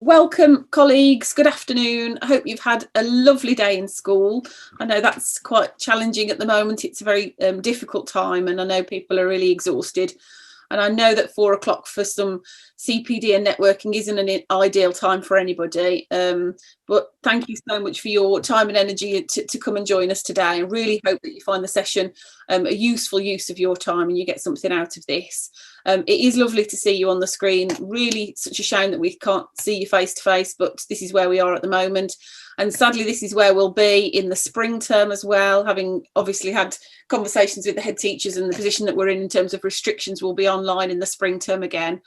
welcome colleagues, good afternoon. I hope you've had a lovely day in school. I know that's quite challenging at the moment. It's a very difficult time, and I know people are really exhausted. And I know that 4 o'clock for some CPD and networking isn't an ideal time for anybody. But thank you so much for your time and energy to come and join us today. I really hope that you find the session a useful use of your time and you get something out of this. It is lovely to see you on the screen. Really such a shame that we can't see you face to face, but this is where we are at the moment. And sadly, this is where we'll be in the spring term as well, having obviously had conversations with the head teachers, and the position that we're in terms of restrictions will be online in the spring term again.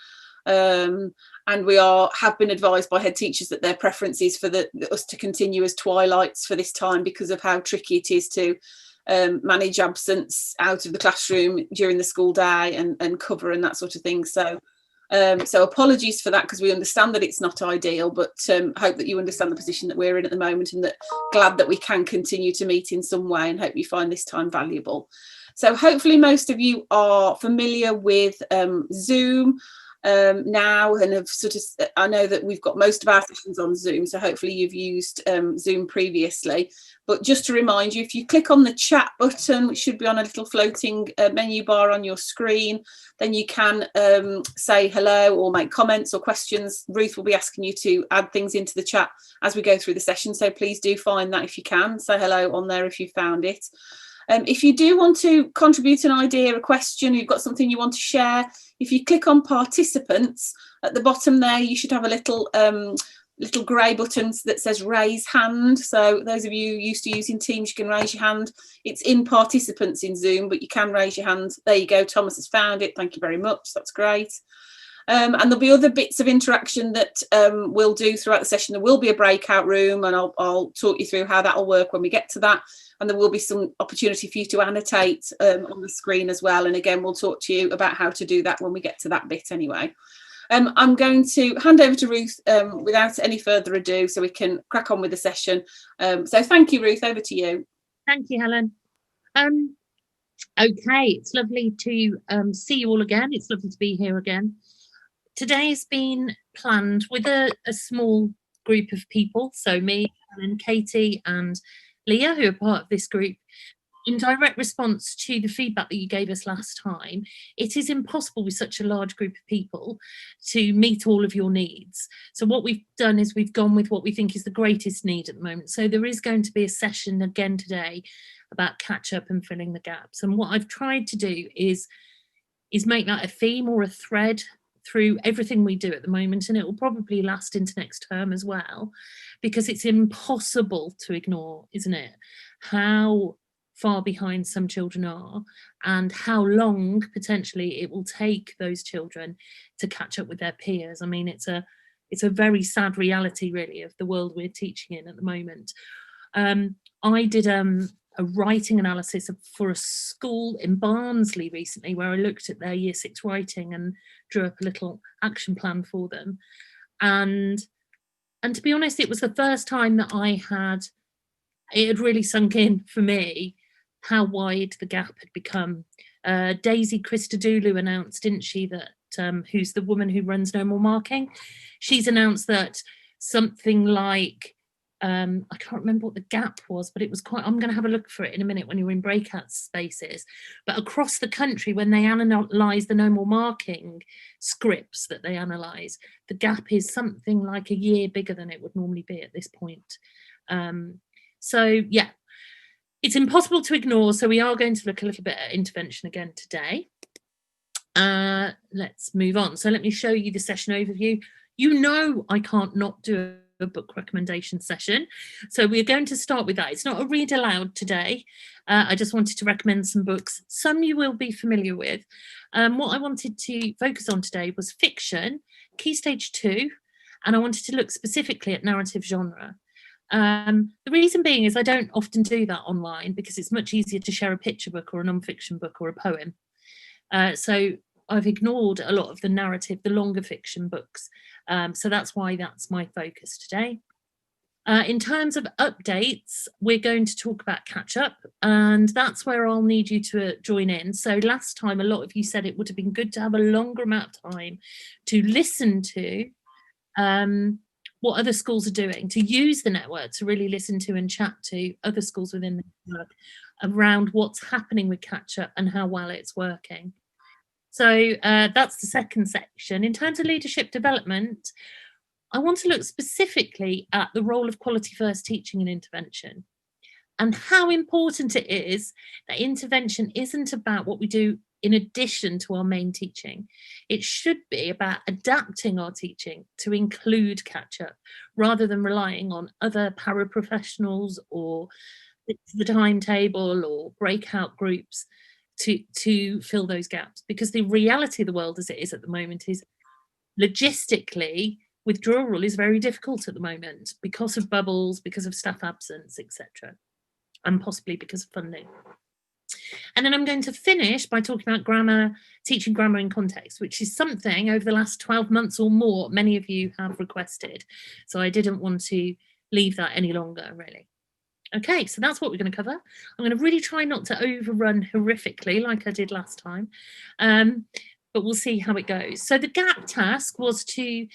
And we have been advised by head teachers that their preference is for us to continue as twilights for this time because of how tricky it is to manage absence out of the classroom during the school day and cover and that sort of thing. So apologies for that, because we understand that it's not ideal, but hope that you understand the position that we're in at the moment, and that glad that we can continue to meet in some way, and hope you find this time valuable. So hopefully most of you are familiar with Zoom now, and have I know that we've got most of our sessions on Zoom, so hopefully you've used Zoom previously. But just to remind you, if you click on the chat button, which should be on a little floating menu bar on your screen, then you can say hello or make comments or questions. Ruth will be asking you to add things into the chat as we go through the session, so please do find that if you can. Say hello on there if you found it. If you do want to contribute an idea, a question, you've got something you want to share, if you click on participants at the bottom there, you should have a little grey button that says raise hand. So those of you used to using Teams, you can raise your hand. It's in participants in Zoom, but you can raise your hand. There you go. Thomas has found it. Thank you very much. That's great. And there'll be other bits of interaction that we'll do throughout the session. There will be a breakout room, and I'll talk you through how that will work when we get to that. And there will be some opportunity for you to annotate on the screen as well. And again, we'll talk to you about how to do that when we get to that bit anyway. I'm going to hand over to Ruth without any further ado, so we can crack on with the session. So thank you, Ruth, over to you. Thank you, Helen. Okay, it's lovely to see you all again. It's lovely to be here again. Today's been planned with a small group of people, so me, Helen, Katie and Leah, who are part of this group. In direct response to the feedback that you gave us last time, it is impossible with such a large group of people to meet all of your needs. So what we've done is we've gone with what we think is the greatest need at the moment. So there is going to be a session again today about catch up and filling the gaps. And what I've tried to do is make that a theme or a thread through everything we do at the moment, and it will probably last into next term as well, because it's impossible to ignore, isn't it, how far behind some children are and how long potentially it will take those children to catch up with their peers. I mean, it's a very sad reality really of the world we're teaching in at the moment. I did a writing analysis for a school in Barnsley recently, where I looked at their year 6 writing and drew up a little action plan for them. And to be honest, it was the first time that it had really sunk in for me how wide the gap had become. Daisy Christodoulou announced, didn't she, that who's the woman who runs No More Marking? She's announced that something like, I can't remember what the gap was, but it was quite, I'm going to have a look for it in a minute when you're in breakout spaces. But across the country, when they analyse the No More Marking scripts that they analyse, the gap is something like a year bigger than it would normally be at this point. So yeah, it's impossible to ignore. So we are going to look a little bit at intervention again today. Let's move on. So let me show you the session overview. You know I can't not do a book recommendation session, so we're going to start with that. It's not a read aloud today. I just wanted to recommend some books. Some you will be familiar with. What I wanted to focus on today was fiction, Key Stage 2, and I wanted to look specifically at narrative genre. The reason being is I don't often do that online, because it's much easier to share a picture book or a non-fiction book or a poem. So I've ignored a lot of the narrative, the longer fiction books. So that's why that's my focus today. In terms of updates, we're going to talk about catch up, and that's where I'll need you to join in. So last time, a lot of you said it would have been good to have a longer amount of time to listen to what other schools are doing, to use the network to really listen to and chat to other schools within the network around what's happening with Catch Up and how well it's working. So that's the second section. In terms of leadership development, I want to look specifically at the role of quality first teaching and intervention, and how important it is that intervention isn't about what we do in addition to our main teaching. It should be about adapting our teaching to include Catch Up, rather than relying on other paraprofessionals or the timetable or breakout groups to fill those gaps. Because the reality of the world as it is at the moment is, logistically, withdrawal is very difficult at the moment because of bubbles, because of staff absence, etc., and possibly because of funding. And then I'm going to finish by talking about grammar, teaching grammar in context, which is something over the last 12 months or more many of you have requested. So I didn't want to leave that any longer, really. Okay, so that's what we're going to cover. I'm going to really try not to overrun horrifically like I did last time, but we'll see how it goes. So the gap task was to,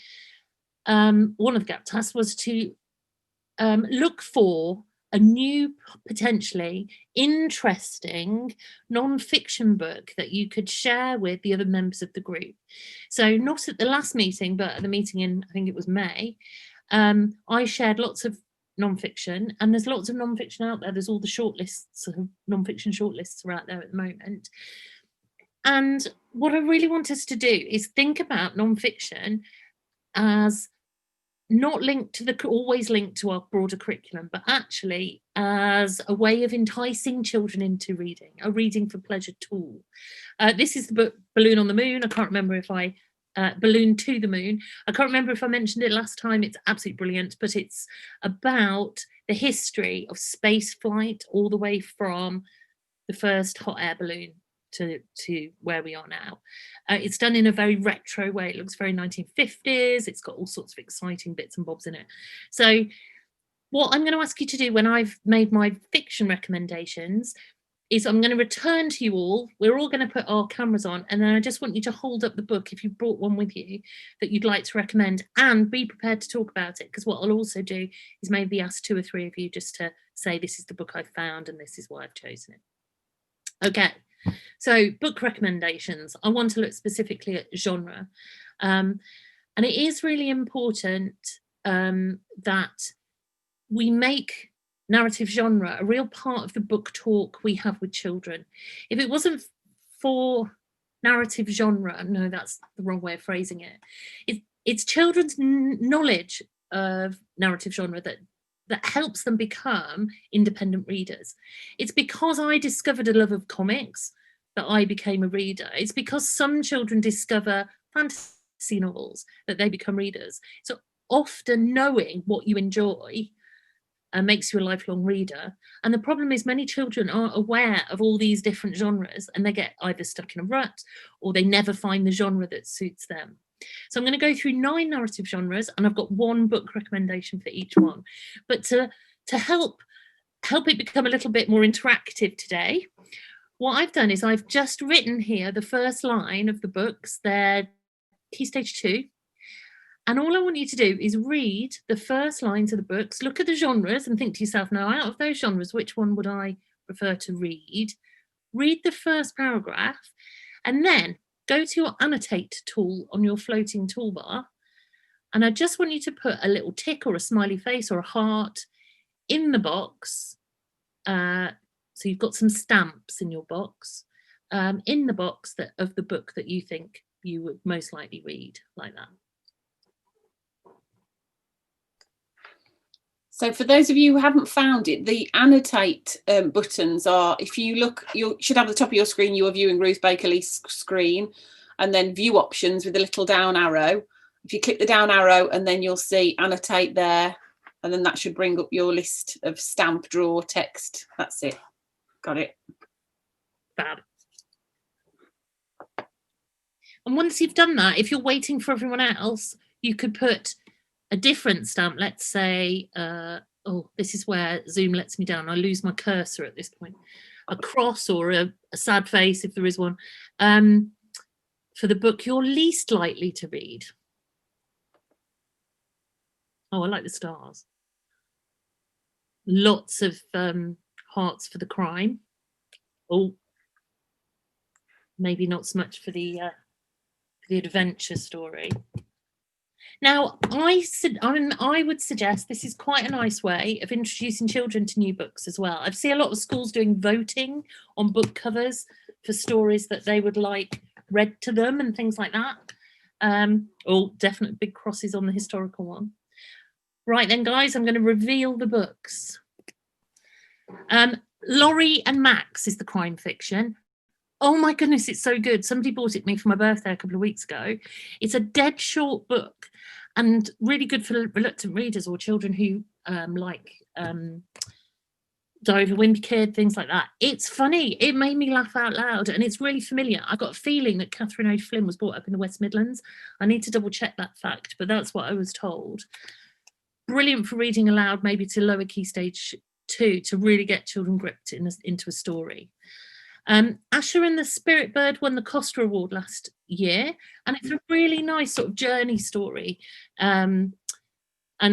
one of the gap tasks was to look for a new, potentially interesting non-fiction book that you could share with the other members of the group. So not at the last meeting, but at the meeting in, I think it was May, I shared lots of non-fiction, and there's lots of non-fiction out there. There's all the shortlists, non-fiction shortlists are out there at the moment. And what I really want us to do is think about non-fiction as not linked to always linked to our broader curriculum, but actually as a way of enticing children into reading, a reading for pleasure tool. This is the book Balloon on the Moon. I can't remember if I Balloon to the Moon. I can't remember if I mentioned it last time. It's absolutely brilliant, but it's about the history of space flight all the way from the first hot air balloon to where we are now. It's done in a very retro way. It looks very 1950s. It's got all sorts of exciting bits and bobs in it. So what I'm going to ask you to do when I've made my fiction recommendations is I'm going to return to you all. We're all going to put our cameras on, and then I just want you to hold up the book, if you brought one with you, that you'd like to recommend, and be prepared to talk about it, because what I'll also do is maybe ask 2 or 3 of you just to say, this is the book I found and this is why I've chosen it. Okay. So book recommendations, I want to look specifically at genre. And it is really important that we make narrative genre a real part of the book talk we have with children. If it wasn't for narrative genre, no, that's the wrong way of phrasing it. It's children's knowledge of narrative genre that helps them become independent readers. It's because I discovered a love of comics that I became a reader. It's because some children discover fantasy novels that they become readers. So often knowing what you enjoy makes you a lifelong reader. And the problem is many children aren't aware of all these different genres, and they get either stuck in a rut or they never find the genre that suits them. So I'm going to go through 9 narrative genres, and I've got 1 book recommendation for each one. But to help it become a little bit more interactive today, what I've done is I've just written here the first line of the books. They're Key Stage 2. And all I want you to do is read the first lines of the books, look at the genres and think to yourself, now, out of those genres, which one would I prefer to read? Read the first paragraph, and then go to your annotate tool on your floating toolbar. And I just want you to put a little tick or a smiley face or a heart in the box. So you've got some stamps in your box, in the box of the book that you think you would most likely read, like that. So for those of you who haven't found it, the annotate buttons are, if you look, you should have at the top of your screen, you are viewing Ruth Baker-Leask's screen, and then view options with the little down arrow. If you click the down arrow, and then you'll see annotate there, and then that should bring up your list of stamp, draw, text. That's it. Got it. Fab. And once you've done that, if you're waiting for everyone else, you could put a different stamp. Let's say, oh, this is where Zoom lets me down. I lose my cursor at this point. A cross or a sad face, if there is one, for the book you're least likely to read. Oh, I like the stars. Lots of hearts for the crime. Oh, maybe not so much for the adventure story. Now, I would suggest this is quite a nice way of introducing children to new books as well. I see a lot of schools doing voting on book covers for stories that they would like read to them and things like that. Oh, definite big crosses on the historical one. Right then, guys, I'm going to reveal the books. Laurie and Max is the crime fiction. Oh my goodness, it's so good. Somebody bought it me for my birthday a couple of weeks ago. It's a dead short book and really good for reluctant readers or children who like Diary of a Wimpy Kid, things like that. It's funny. It made me laugh out loud and it's really familiar. I've got a feeling that Catherine O'Flynn was brought up in the West Midlands. I need to double check that fact, but that's what I was told. Brilliant for reading aloud, maybe to lower key stage 2, to really get children gripped into a story. Asher and the Spirit Bird won the Costa Award last year, and it's a really nice sort of journey story. And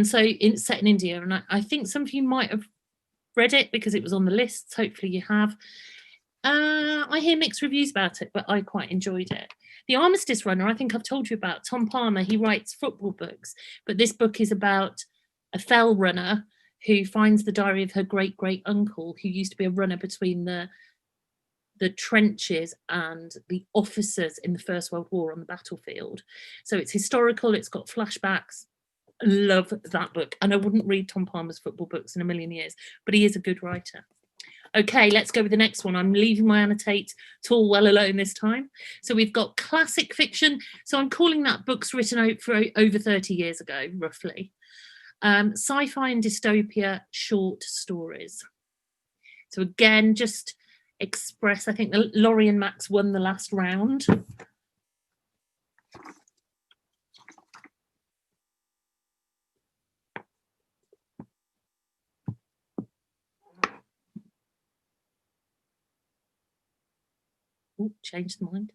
so it's set in India, and I think some of you might have read it because it was on the lists. Hopefully you have. I hear mixed reviews about it, but I quite enjoyed it. The Armistice Runner, I think I've told you about. Tom Palmer, he writes football books, but this book is about a fell runner who finds the diary of her great-great-uncle, who used to be a runner between the trenches and the officers in the First World War on the battlefield. So it's historical, it's got flashbacks. Love that book. And I wouldn't read Tom Palmer's football books in a million years, but he is a good writer. Okay, let's go with the next one. I'm leaving my annotate tool well alone this time. So we've got classic fiction. So I'm calling that books written out for over 30 years ago, roughly. Sci-fi and dystopia short stories. So again, just express, I think Laurie and Max won the last round. Oh, changed the mind.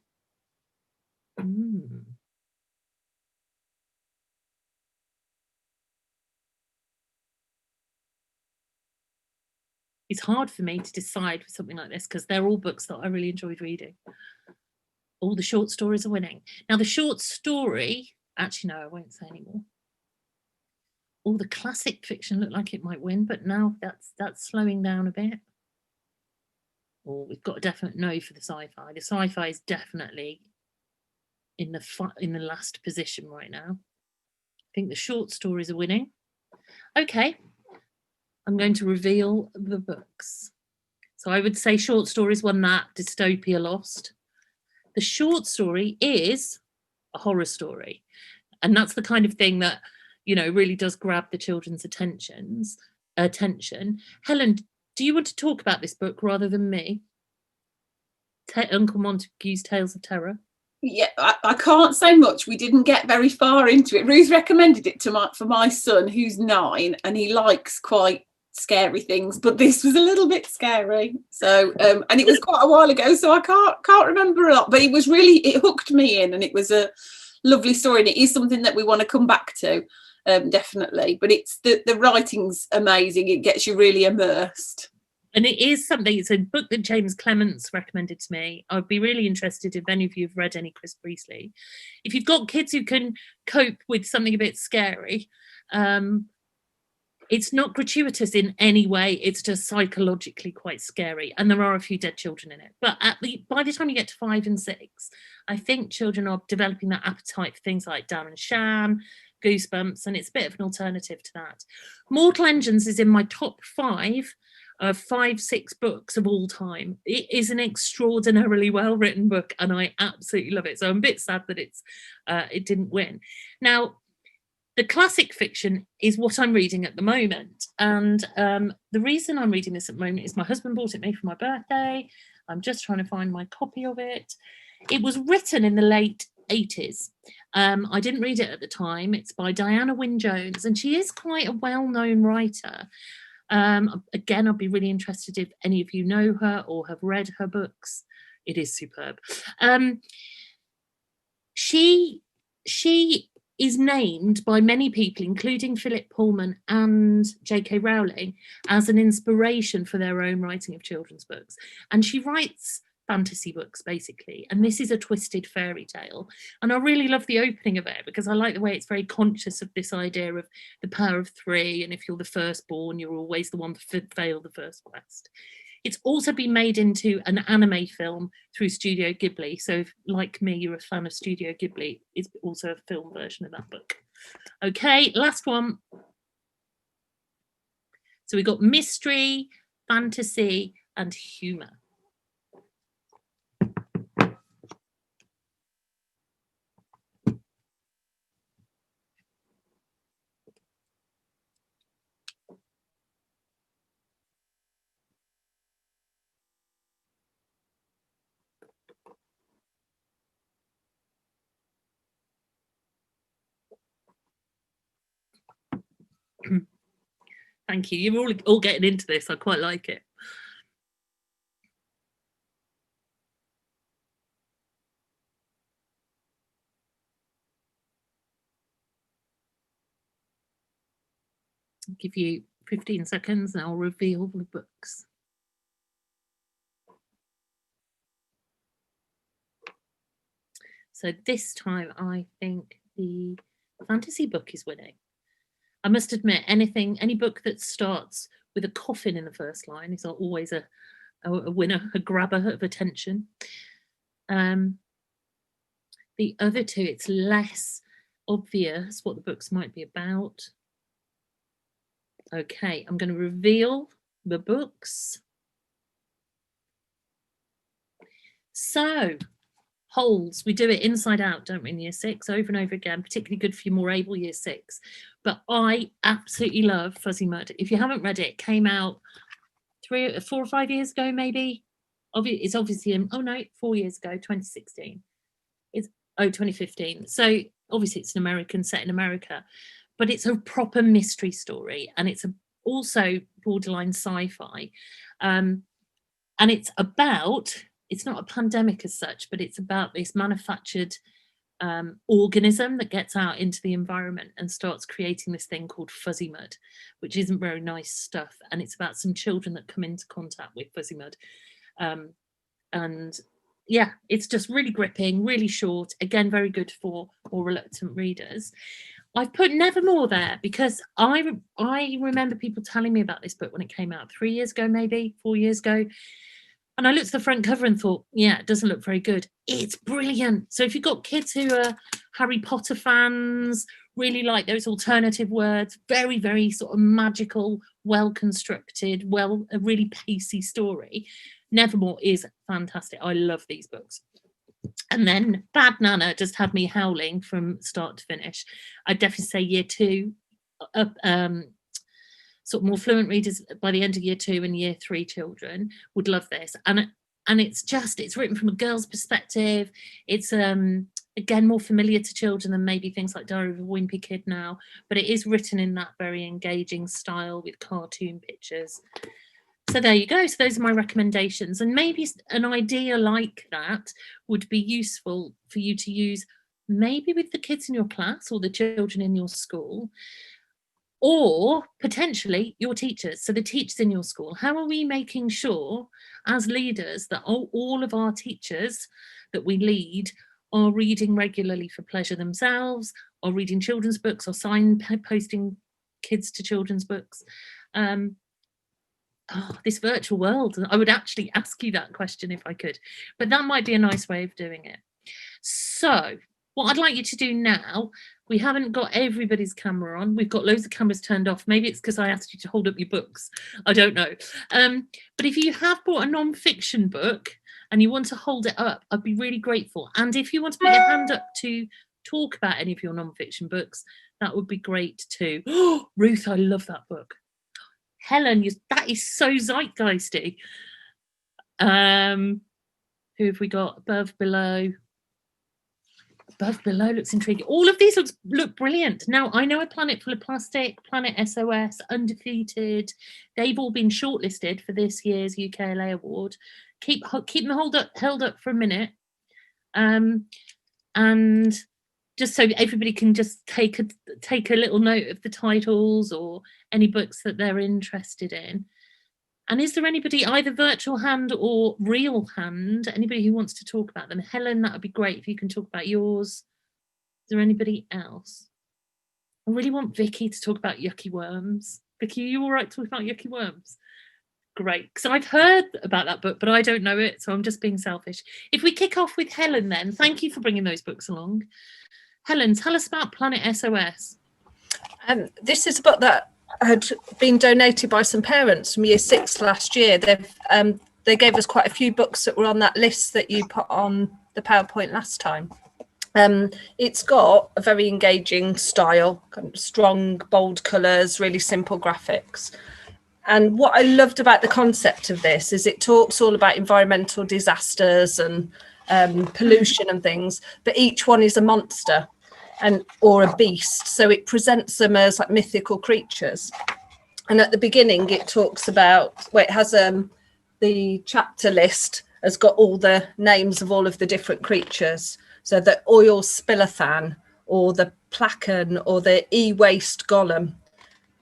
It's hard for me to decide for something like this because they're all books that I really enjoyed reading. All the short stories are winning. Now the short story, actually no, I won't say anymore. All the classic fiction looked like it might win, but now that's slowing down a bit. Oh, we've got a definite no for the sci-fi. The sci-fi is definitely in the last position right now. I think the short stories are winning. Okay, I'm going to reveal the books. So I would say short stories won that, dystopia lost. The short story is a horror story. And that's the kind of thing that, you know, really does grab the children's attention. Helen, do you want to talk about this book rather than me? Uncle Montague's Tales of Terror. Yeah, I can't say much. We didn't get very far into it. Ruth recommended it for my son, who's 9, and he likes quite scary things, but this was a little bit scary. So and it was quite a while ago, so I can't remember a lot, but it hooked me in, and it was a lovely story, and it is something that we want to come back to, definitely. But it's the writing's amazing. It gets you really immersed. And it is something, it's a book that James Clements recommended to me. I'd be really interested if any of you have read any Chris Priestley. If you've got kids who can cope with something a bit scary, it's not gratuitous in any way. It's just psychologically quite scary. And there are a few dead children in it. But by the time you get to 5 and 6, I think children are developing that appetite for things like Dan and Shan, Goosebumps, and it's a bit of an alternative to that. Mortal Engines is in my top 5 of 5-6 books of all time. It is an extraordinarily well-written book, and I absolutely love it. So I'm a bit sad that it didn't win. Now, the classic fiction is what I'm reading at the moment. And the reason I'm reading this at the moment is my husband bought it me for my birthday. I'm just trying to find my copy of it. It was written in the late 80s. I didn't read it at the time. It's by Diana Wynne Jones, and she is quite a well-known writer. Again, I'd be really interested if any of you know her or have read her books. It is superb. She is named by many people, including Philip Pullman and J.K. Rowling, as an inspiration for their own writing of children's books. And she writes fantasy books, basically. And this is a twisted fairy tale. And I really love the opening of it because I like the way it's very conscious of this idea of the power of three. And if you're the firstborn, you're always the one to fail the first quest. It's also been made into an anime film through Studio Ghibli. So if, like me, you're a fan of Studio Ghibli, it's also a film version of that book. Okay, last one. So we've got mystery, fantasy, and humour. Thank you. You're all getting into this. I quite like it. I'll give you 15 seconds and I'll reveal the books. So this time I think the fantasy book is winning. I must admit, any book that starts with a coffin in the first line is always a winner, a grabber of attention. The other two, it's less obvious what the books might be about. Okay, I'm going to reveal the books. So, holds, we do it inside out, don't we, in year 6, over and over again, particularly good for your more able year 6. But I absolutely love Fuzzy Mud. If you haven't read it, it came out 4 or 5 years ago, maybe. It's obviously, 4 years ago, 2016. 2015. So obviously it's an American set in America, but it's a proper mystery story, and it's also borderline sci-fi. And it's not a pandemic as such, but it's about this manufactured organism that gets out into the environment and starts creating this thing called fuzzy mud, which isn't very nice stuff. And it's about some children that come into contact with fuzzy mud. And yeah, it's just really gripping, really short. Again, very good for more reluctant readers. I've put Nevermore there because I remember people telling me about this book when it came out 3 years ago, maybe 4 years ago. And I looked at the front cover and thought, yeah, it doesn't look very good. It's brilliant. So if you've got kids who are Harry Potter fans, really like those alternative words, very, very sort of magical, well-constructed, a really pacey story, Nevermore is fantastic. I love these books. And then Bad Nana just had me howling from start to finish. I'd definitely say year 2, sort of more fluent readers by the end of year 2 and year 3 children would love this. And it's written from a girl's perspective. It's again more familiar to children than maybe things like Diary of a Wimpy Kid now, but it is written in that very engaging style with cartoon pictures. So there you go. So those are my recommendations. And maybe an idea like that would be useful for you to use maybe with the kids in your class or the children in your school, or potentially your teachers. So the teachers in your school, how are we making sure as leaders that all of our teachers that we lead are reading regularly for pleasure themselves, or reading children's books, or signposting kids to children's books? This virtual world, I would actually ask you that question if I could, but that might be a nice way of doing it. So what I'd like you to do now, we haven't got everybody's camera on. We've got loads of cameras turned off. Maybe it's because I asked you to hold up your books. I don't know. But if you have bought a non-fiction book and you want to hold it up, I'd be really grateful. And if you want to put your hand up to talk about any of your non-fiction books, that would be great too. Oh, Ruth, I love that book. Helen, that is so zeitgeisty. Who have we got? Above, below. Above, below looks intriguing. All of these look brilliant. Now, I know A Planet Full of Plastic, Planet SOS, Undefeated. They've all been shortlisted for this year's UKLA Award. Keep them held up for a minute. And just so everybody can just take a little note of the titles or any books that they're interested in. And is there anybody, either virtual hand or real hand, anybody who wants to talk about them? Helen, that would be great if you can talk about yours. Is there anybody else? I really want Vicky to talk about yucky worms. Vicky, are you all right talking about yucky worms? Great, because I've heard about that book, but I don't know it, so I'm just being selfish. If we kick off with Helen then, thank you for bringing those books along. Helen, tell us about Planet SOS. This is a book that had been donated by some parents from Year 6 last year. They gave us quite a few books that were on that list that you put on the PowerPoint last time. It's got a very engaging style, kind of strong, bold colours, really simple graphics. And what I loved about the concept of this is it talks all about environmental disasters and pollution and things, but each one is a monster or a beast. So it presents them as like mythical creatures. And at the beginning, it talks about, well, it has the chapter list has got all the names of all of the different creatures. So the oil spillathan, or the placan, or the e-waste golem,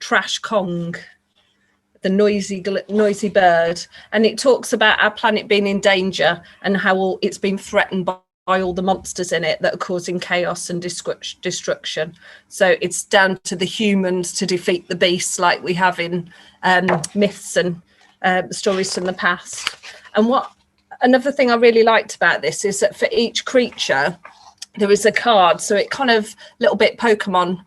trash Kong, the noisy bird. And it talks about our planet being in danger and how it's been threatened by all the monsters in it that are causing chaos and destruction. So it's down to the humans to defeat the beasts, like we have in myths and stories from the past. And another thing I really liked about this is that for each creature there is a card, so it kind of little bit Pokemon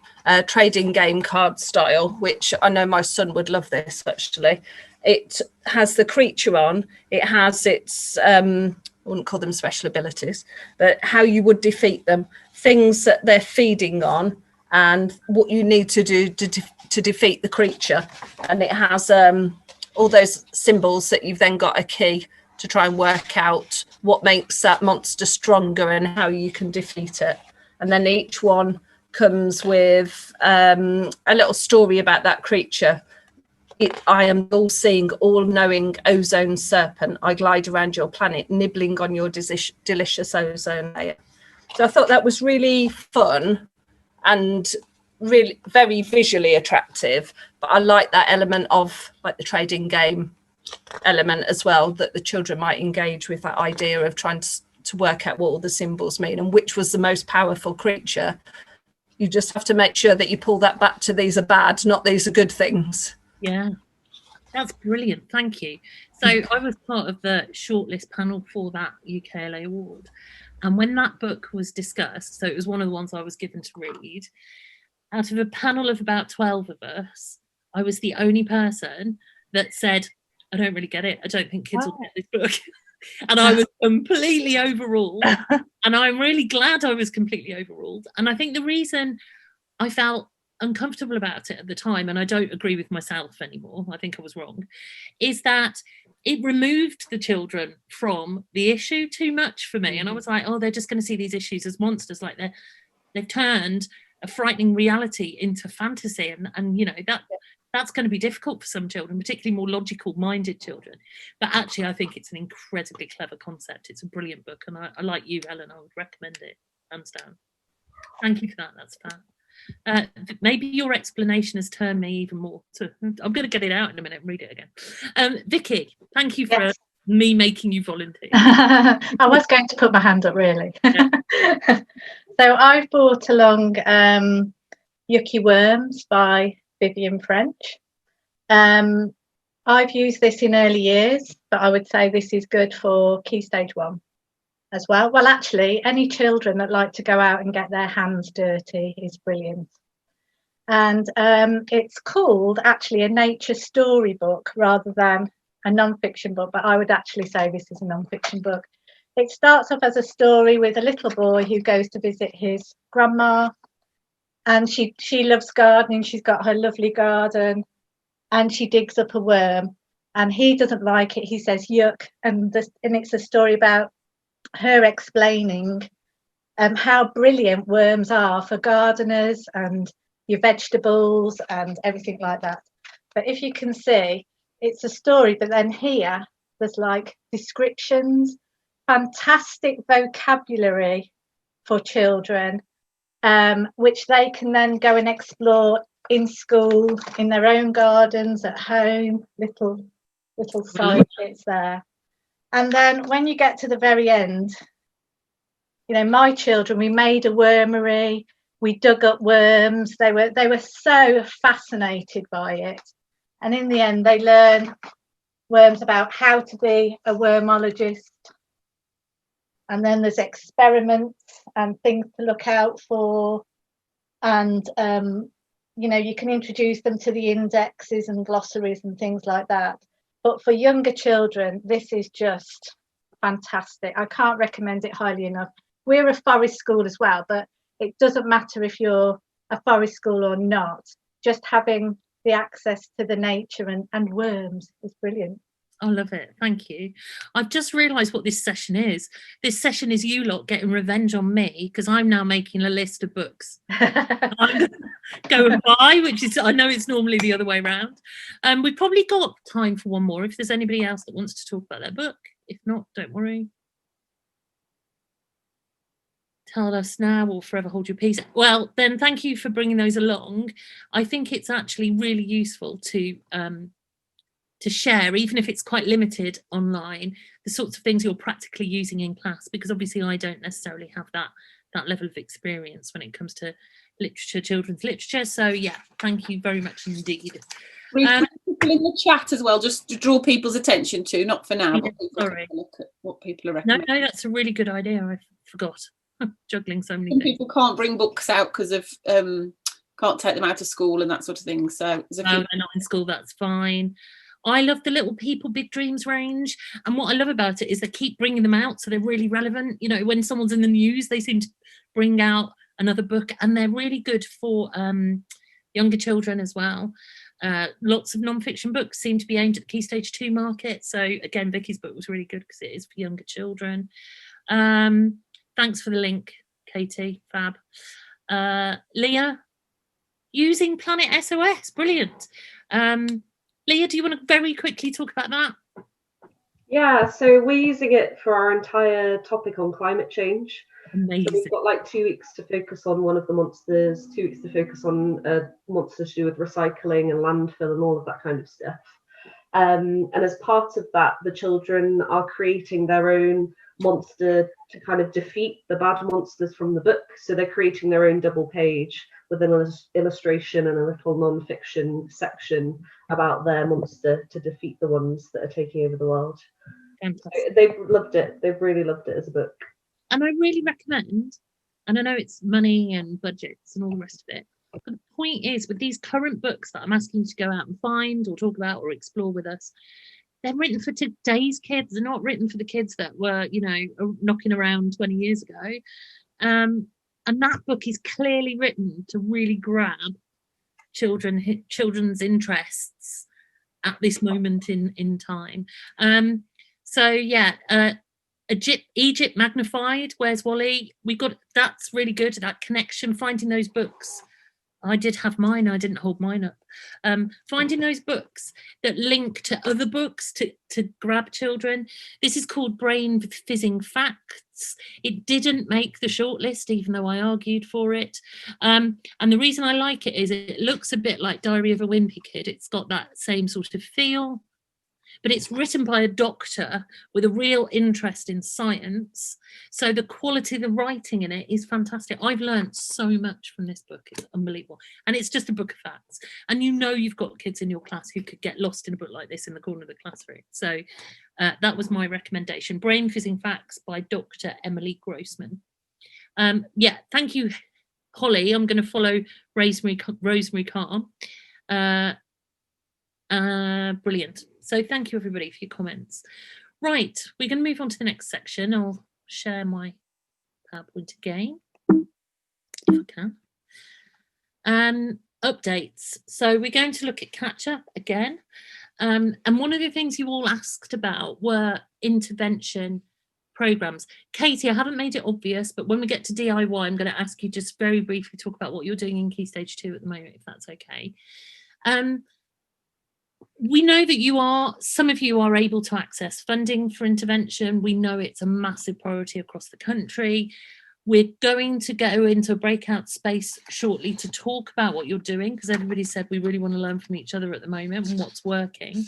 trading game card style, which I know my son would love this actually. It has the creature on, it has its I wouldn't call them special abilities, but how you would defeat them, things that they're feeding on, and what you need to do to defeat the creature. And it has all those symbols that you've then got a key to try and work out what makes that monster stronger and how you can defeat it. And then each one comes with a little story about that creature. I am all-seeing, all-knowing ozone serpent. I glide around your planet, nibbling on your delicious ozone layer. So I thought that was really fun and really very visually attractive. But I like that element of like the trading game element as well, that the children might engage with that idea of trying to work out what all the symbols mean and which was the most powerful creature. You just have to make sure that you pull that back to these are bad, not these are good things. Yeah, that's brilliant. Thank you. So I was part of the shortlist panel for that UKLA award. And when that book was discussed, so it was one of the ones I was given to read, out of a panel of about 12 of us, I was the only person that said, I don't really get it. I don't think kids will get this book. And I was completely overruled. And I'm really glad I was completely overruled. And I think the reason I felt uncomfortable about it at the time, and I don't agree with myself anymore, I think I was wrong, is that it removed the children from the issue too much for me. And I was like, oh, they're just going to see these issues as monsters, like they've turned a frightening reality into fantasy, and you know that's going to be difficult for some children, particularly more logical minded children. But actually I think it's an incredibly clever concept. It's a brilliant book, and I like you, Helen, I would recommend it hands down. Thank you for that. That's fab. Maybe your explanation has turned me even more to, I'm going to get it out in a minute and read it again. Vicky, thank you for me making you volunteer. I was going to put my hand up, really. Yeah. So I've brought along Yucky Worms by Vivian French. I've used this in early years, but I would say this is good for Key Stage 1 as well. Well, actually, any children that like to go out and get their hands dirty is brilliant. And it's called actually a nature storybook rather than a non-fiction book, but I would actually say this is a non-fiction book. It starts off as a story with a little boy who goes to visit his grandma, and she loves gardening. She's got her lovely garden, and she digs up a worm, and he doesn't like it. He says yuck, and it's a story about her explaining how brilliant worms are for gardeners and your vegetables and everything like that. But if you can see, it's a story, but then here there's like descriptions, fantastic vocabulary for children, which they can then go and explore in school, in their own gardens, at home, little side bits there. And then when you get to the very end, you know, my children, we made a wormery, we dug up worms. They were so fascinated by it. And in the end, they learn worms about how to be a wormologist. And then there's experiments and things to look out for. And, you know, you can introduce them to the indexes and glossaries and things like that. But for younger children, this is just fantastic. I can't recommend it highly enough. We're a forest school as well, but it doesn't matter if you're a forest school or not. Just having the access to the nature and worms is brilliant. I love it. Thank you. I've just realised what this session is. This session is you lot getting revenge on me because I'm now making a list of books I'm going to go and buy, which is, I know it's normally the other way around. We've probably got time for one more if there's anybody else that wants to talk about their book. If not, don't worry. Tell us now or forever hold your peace. Well, then thank you for bringing those along. I think it's actually really useful to share, even if it's quite limited online, the sorts of things you're practically using in class, because obviously I don't necessarily have that level of experience when it comes to literature, children's literature. So yeah, thank you very much indeed. We put people in the chat as well, just to draw people's attention to, not for now, but people sorry. can look at what people are recommending. No, that's a really good idea. I forgot. Juggling so many Some things. people can't bring books out because of can't take them out of school and that sort of thing. So there's a few. No, they're not in school, that's fine. I love the Little People Big Dreams range, and what I love about it is they keep bringing them out, so they're really relevant. You know, when someone's in the news, they seem to bring out another book, and they're really good for younger children as well. Lots of non-fiction books seem to be aimed at the Key Stage 2 market, so again, Vicky's book was really good because it is for younger children. Thanks for the link, Katie. Fab. Leah, using Planet SOS, brilliant. Leah, do you want to very quickly talk about that? Yeah, so we're using it for our entire topic on climate change. Amazing. So we've got like 2 weeks to focus on one of the monsters, 2 weeks to focus on monsters to do with recycling and landfill and all of that kind of stuff. And as part of that, the children are creating their own monster to kind of defeat the bad monsters from the book. So they're creating their own double page with an illustration and a little non-fiction section about their monster to defeat the ones that are taking over the world. Fantastic. So they've loved it. They've really loved it as a book. And I really recommend, and I know it's money and budgets and all the rest of it, but the point is with these current books that I'm asking you to go out and find or talk about or explore with us, they're written for today's kids. They're not written for the kids that were, you know, knocking around 20 years ago. And that book is clearly written to really grab children's interests at this moment in time. So yeah, Egypt Magnified, Where's Wally? That's really good, that connection, finding those books. I did have mine, I didn't hold mine up. Finding those books that link to other books to grab children. This is called Brain Fizzing Facts. It didn't make the shortlist, even though I argued for it. And the reason I like it is it looks a bit like Diary of a Wimpy Kid. It's got that same sort of feel, but it's written by a doctor with a real interest in science. So the quality of the writing in it is fantastic. I've learned so much from this book. It's unbelievable. And it's just a book of facts. And you know you've got kids in your class who could get lost in a book like this in the corner of the classroom. So that was my recommendation. Brain Fizzing Facts by Dr. Emily Grossman. Yeah, thank you, Holly. I'm going to follow Rosemary Carr. Brilliant. So thank you everybody for your comments. Right, we're going to move on to the next section. I'll share my PowerPoint again, if I can. Updates. So we're going to look at catch up again. And one of the things you all asked about were intervention programs. Katie, I haven't made it obvious, but when we get to DIY, I'm going to ask you just very briefly talk about what you're doing in Key Stage 2 at the moment, if that's okay. We know that some of you are able to access funding for intervention. We know it's a massive priority across the country. We're going to go into a breakout space shortly to talk about what you're doing, because everybody said we really want to learn from each other at the moment and what's working.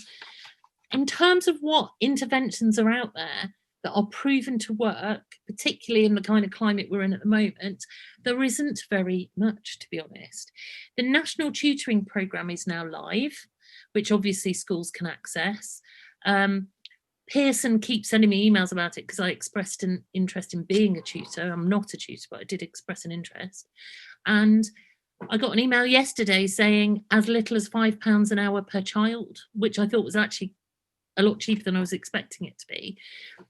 In terms of what interventions are out there that are proven to work, particularly in the kind of climate we're in at the moment, there isn't very much, to be honest. The National Tutoring Programme is now live, which obviously schools can access. Pearson keeps sending me emails about it because I expressed an interest in being a tutor. I'm not a tutor, but I did express an interest. And I got an email yesterday saying as little as £5 an hour per child, which I thought was actually a lot cheaper than I was expecting it to be.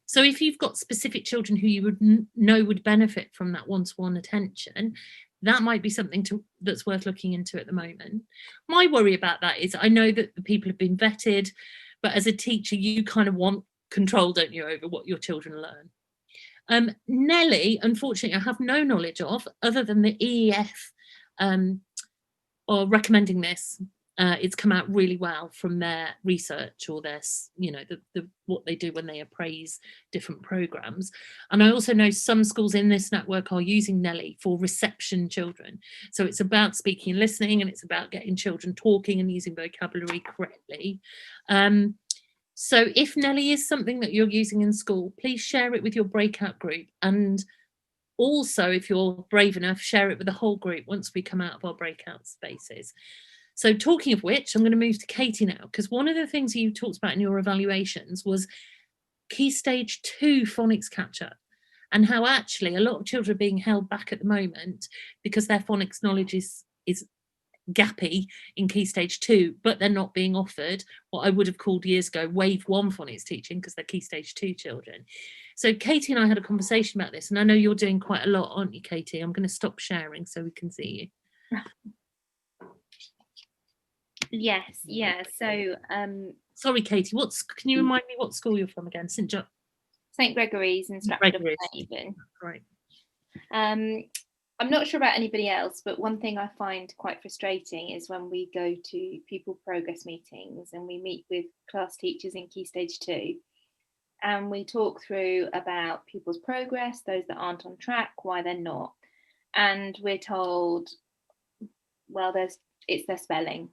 So if you've got specific children who you would know would benefit from that one-to-one attention, that might be something that's worth looking into at the moment. My worry about that is I know that the people have been vetted, but as a teacher, you kind of want control, don't you, over what your children learn. Nellie, unfortunately, I have no knowledge of, other than the EEF are recommending this. It's come out really well from their research, or their, what they do when they appraise different programs. And I also know some schools in this network are using Nellie for reception children. So it's about speaking and listening, and it's about getting children talking and using vocabulary correctly. So if Nellie is something that you're using in school, please share it with your breakout group. And also, if you're brave enough, share it with the whole group once we come out of our breakout spaces. So talking of which, I'm going to move to Katie now, because one of the things you talked about in your evaluations was Key Stage 2 phonics catch-up, and how actually a lot of children are being held back at the moment because their phonics knowledge is gappy in Key Stage 2, but they're not being offered what I would have called years ago Wave 1 phonics teaching, because they're Key Stage 2 children. So Katie and I had a conversation about this, and I know you're doing quite a lot, aren't you, Katie? I'm going to stop sharing so we can see you. Yes, yeah. So sorry, Katie, can you remind me what school you're from again? St Gregory's in Stratford-upon-Avon. Right. I'm not sure about anybody else, but one thing I find quite frustrating is when we go to pupil progress meetings and we meet with class teachers in Key Stage 2, and we talk through about pupils' progress, those that aren't on track, why they're not, and we're told, well, it's their spelling.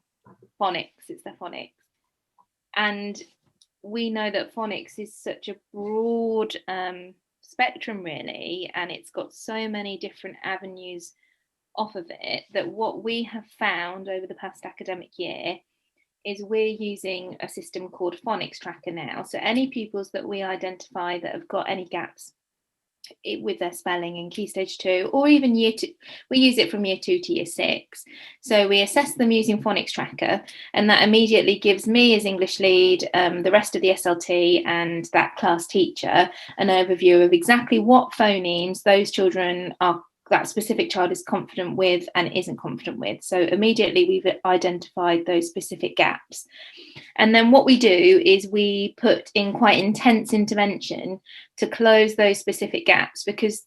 It's their phonics. And we know that phonics is such a broad spectrum, really, and it's got so many different avenues off of it, that what we have found over the past academic year is we're using a system called Phonics Tracker now. So any pupils that we identify that have got any gaps with their spelling in Key Stage 2, or even Year 2, we use it from Year 2 to Year 6. So we assess them using Phonics Tracker, and that immediately gives me as English lead, the rest of the SLT and that class teacher an overview of exactly what phonemes those children that specific child is confident with and isn't confident with. So immediately we've identified those specific gaps. And then what we do is we put in quite intense intervention to close those specific gaps, because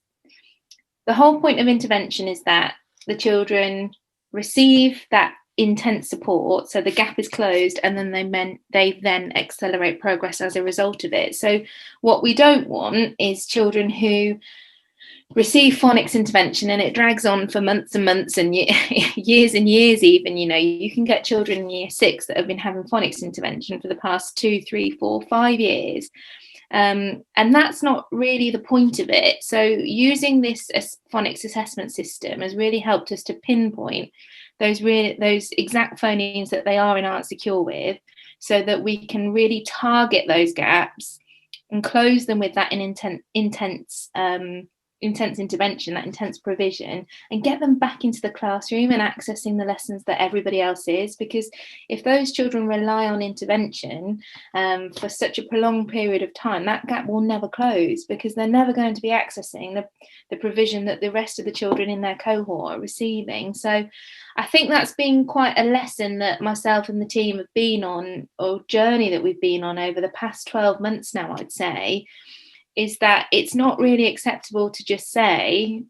the whole point of intervention is that the children receive that intense support, so the gap is closed, and then they then accelerate progress as a result of it. So what we don't want is children who receive phonics intervention and it drags on for months and months and years and years even. You can get children in Year 6 that have been having phonics intervention for the past 2, 3, 4, 5 years, and that's not really the point of it. So using this phonics assessment system has really helped us to pinpoint those exact phonemes that they are and aren't secure with, so that we can really target those gaps and close them with that intense intervention, that intense provision, and get them back into the classroom and accessing the lessons that everybody else is. Because if those children rely on intervention for such a prolonged period of time, that gap will never close, because they're never going to be accessing the provision that the rest of the children in their cohort are receiving. So I think that's been quite a lesson that myself and the team have been on, or journey that we've been on over the past 12 months now, I'd say, is that it's not really acceptable to just say,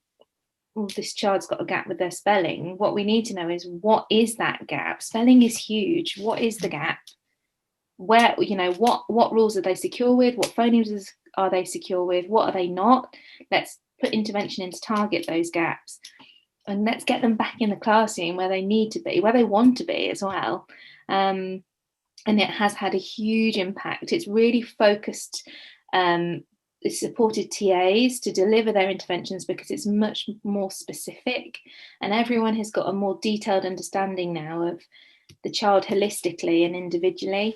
oh, this child's got a gap with their spelling. What we need to know is, what is that gap? Spelling is huge. What is the gap? Where, what rules are they secure with? What phonemes are they secure with? What are they not? Let's put intervention in to target those gaps, and let's get them back in the classroom where they need to be, where they want to be as well. And it has had a huge impact. It's really focused, it's supported TAs to deliver their interventions because it's much more specific, and everyone has got a more detailed understanding now of the child holistically and individually.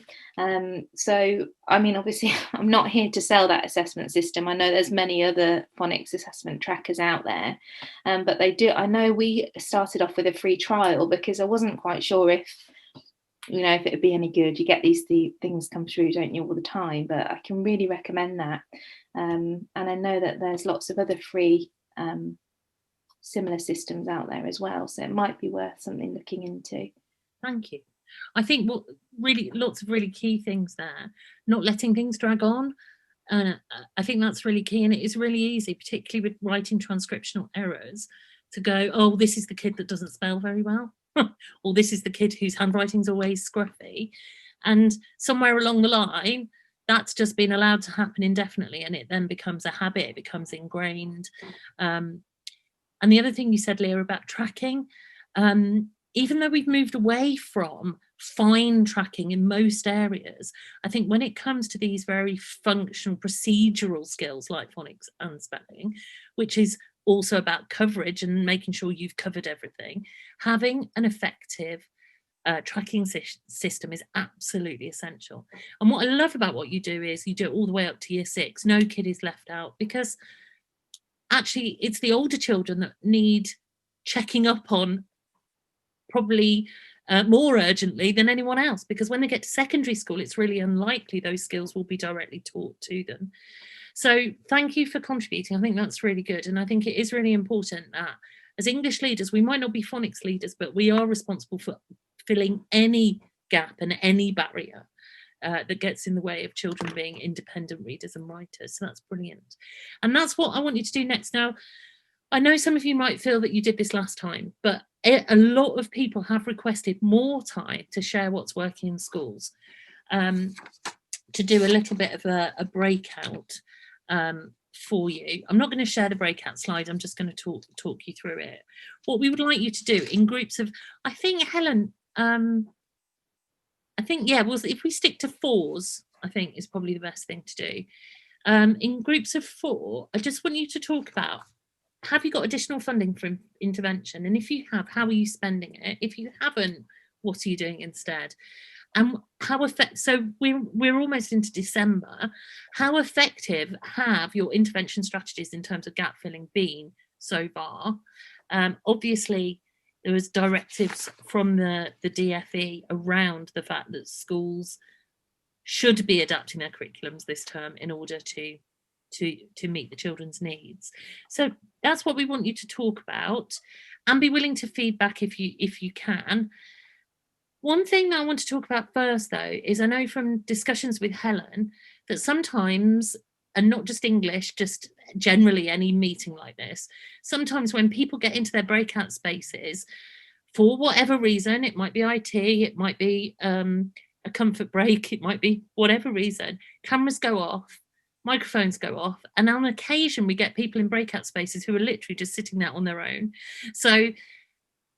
So, I mean, obviously, I'm not here to sell that assessment system. I know there's many other phonics assessment trackers out there, but they do. I know we started off with a free trial because I wasn't quite sure if, you know, if it would be any good. You get these things come through, don't you, all the time, but I can really recommend that. And I know that there's lots of other free similar systems out there as well, so it might be worth something looking into. Thank you. I think what really, lots of really key things there, not letting things drag on. I think that's really key, and it is really easy, particularly with writing transcriptional errors, to go, oh, this is the kid that doesn't spell very well, or this is the kid whose handwriting's always scruffy. And somewhere along the line, that's just been allowed to happen indefinitely, and it then becomes a habit, it becomes ingrained. And the other thing you said, Leah, about tracking, even though we've moved away from fine tracking in most areas, I think when it comes to these very functional procedural skills like phonics and spelling, which is also about coverage and making sure you've covered everything, having an effective tracking system is absolutely essential. And what I love about what you do is you do it all the way up to year 6. No kid is left out, because actually it's the older children that need checking up on probably more urgently than anyone else, because when they get to secondary school, it's really unlikely those skills will be directly taught to them. So thank you for contributing. I think that's really good. And I think it is really important that as English leaders, we might not be phonics leaders, but we are responsible for filling any gap and any barrier that gets in the way of children being independent readers and writers. So that's brilliant. And that's what I want you to do next. Now, I know some of you might feel that you did this last time, but a lot of people have requested more time to share what's working in schools, to do a little bit of a breakout for you. I'm not going to share the breakout slide. I'm just going to talk you through it. What we would like you to do in groups of, I think, Helen, I think, yeah, well, if we stick to 4s, I think is probably the best thing to do. In groups of 4, I just want you to talk about, have you got additional funding for intervention? And if you have, how are you spending it? If you haven't, what are you doing instead? And how effective, so we're almost into December, how effective have your intervention strategies in terms of gap filling been so far? Obviously, there was directives from the DFE around the fact that schools should be adapting their curriculums this term in order to meet the children's needs. So that's what we want you to talk about, and be willing to feedback if you can. One thing that I want to talk about first, though, is I know from discussions with Helen that sometimes, and not just English, just generally any meeting like this, sometimes when people get into their breakout spaces, for whatever reason, it might be IT, it might be a comfort break, it might be whatever reason, cameras go off, microphones go off, and on occasion we get people in breakout spaces who are literally just sitting there on their own. So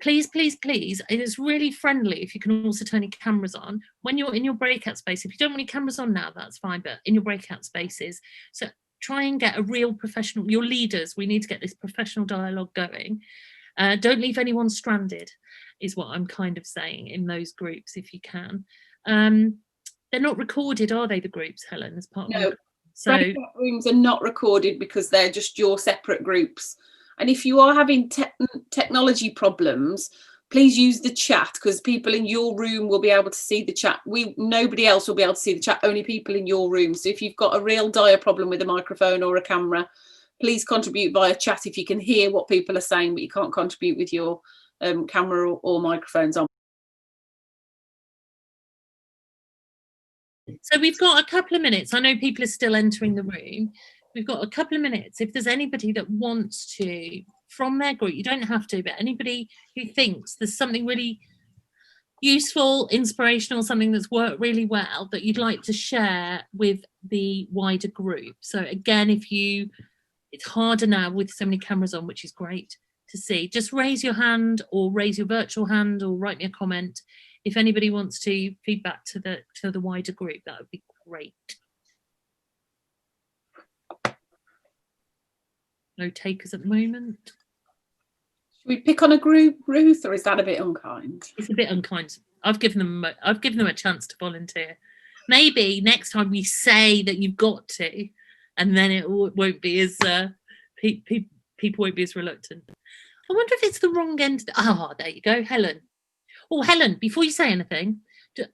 please, please, please, it is really friendly if you can also turn your cameras on when you're in your breakout space. If you don't want your cameras on now, that's fine, but in your breakout spaces. So try and get a real professional, your leaders, we need to get this professional dialogue going. Don't leave anyone stranded, is what I'm kind of saying in those groups, if you can. They're not recorded, are they, the groups, Helen, as part of? No, so breakout rooms are not recorded because they're just your separate groups. And if you are having technology problems, please use the chat, because people in your room will be able to see the chat. Nobody else will be able to see the chat, only people in your room. So if you've got a real dire problem with a microphone or a camera, please contribute via chat if you can hear what people are saying, but you can't contribute with your camera or microphones on. So we've got a couple of minutes. I know people are still entering the room. We've got a couple of minutes. If there's anybody that wants to, from their group, you don't have to, but anybody who thinks there's something really useful, inspirational, something that's worked really well that you'd like to share with the wider group. So again, if you It's harder now with so many cameras on, which is great to see. Just raise your hand or raise your virtual hand or write me a comment. If anybody wants to feedback to the wider group, that would be great. No takers at the moment. Should we pick on a group, Ruth, or is that a bit unkind? It's a bit unkind. I've given them a chance to volunteer. Maybe next time we say that you've got to, and then it won't be as people won't be as reluctant. I wonder if it's the wrong end. There you go, Helen. Oh, Helen, before you say anything,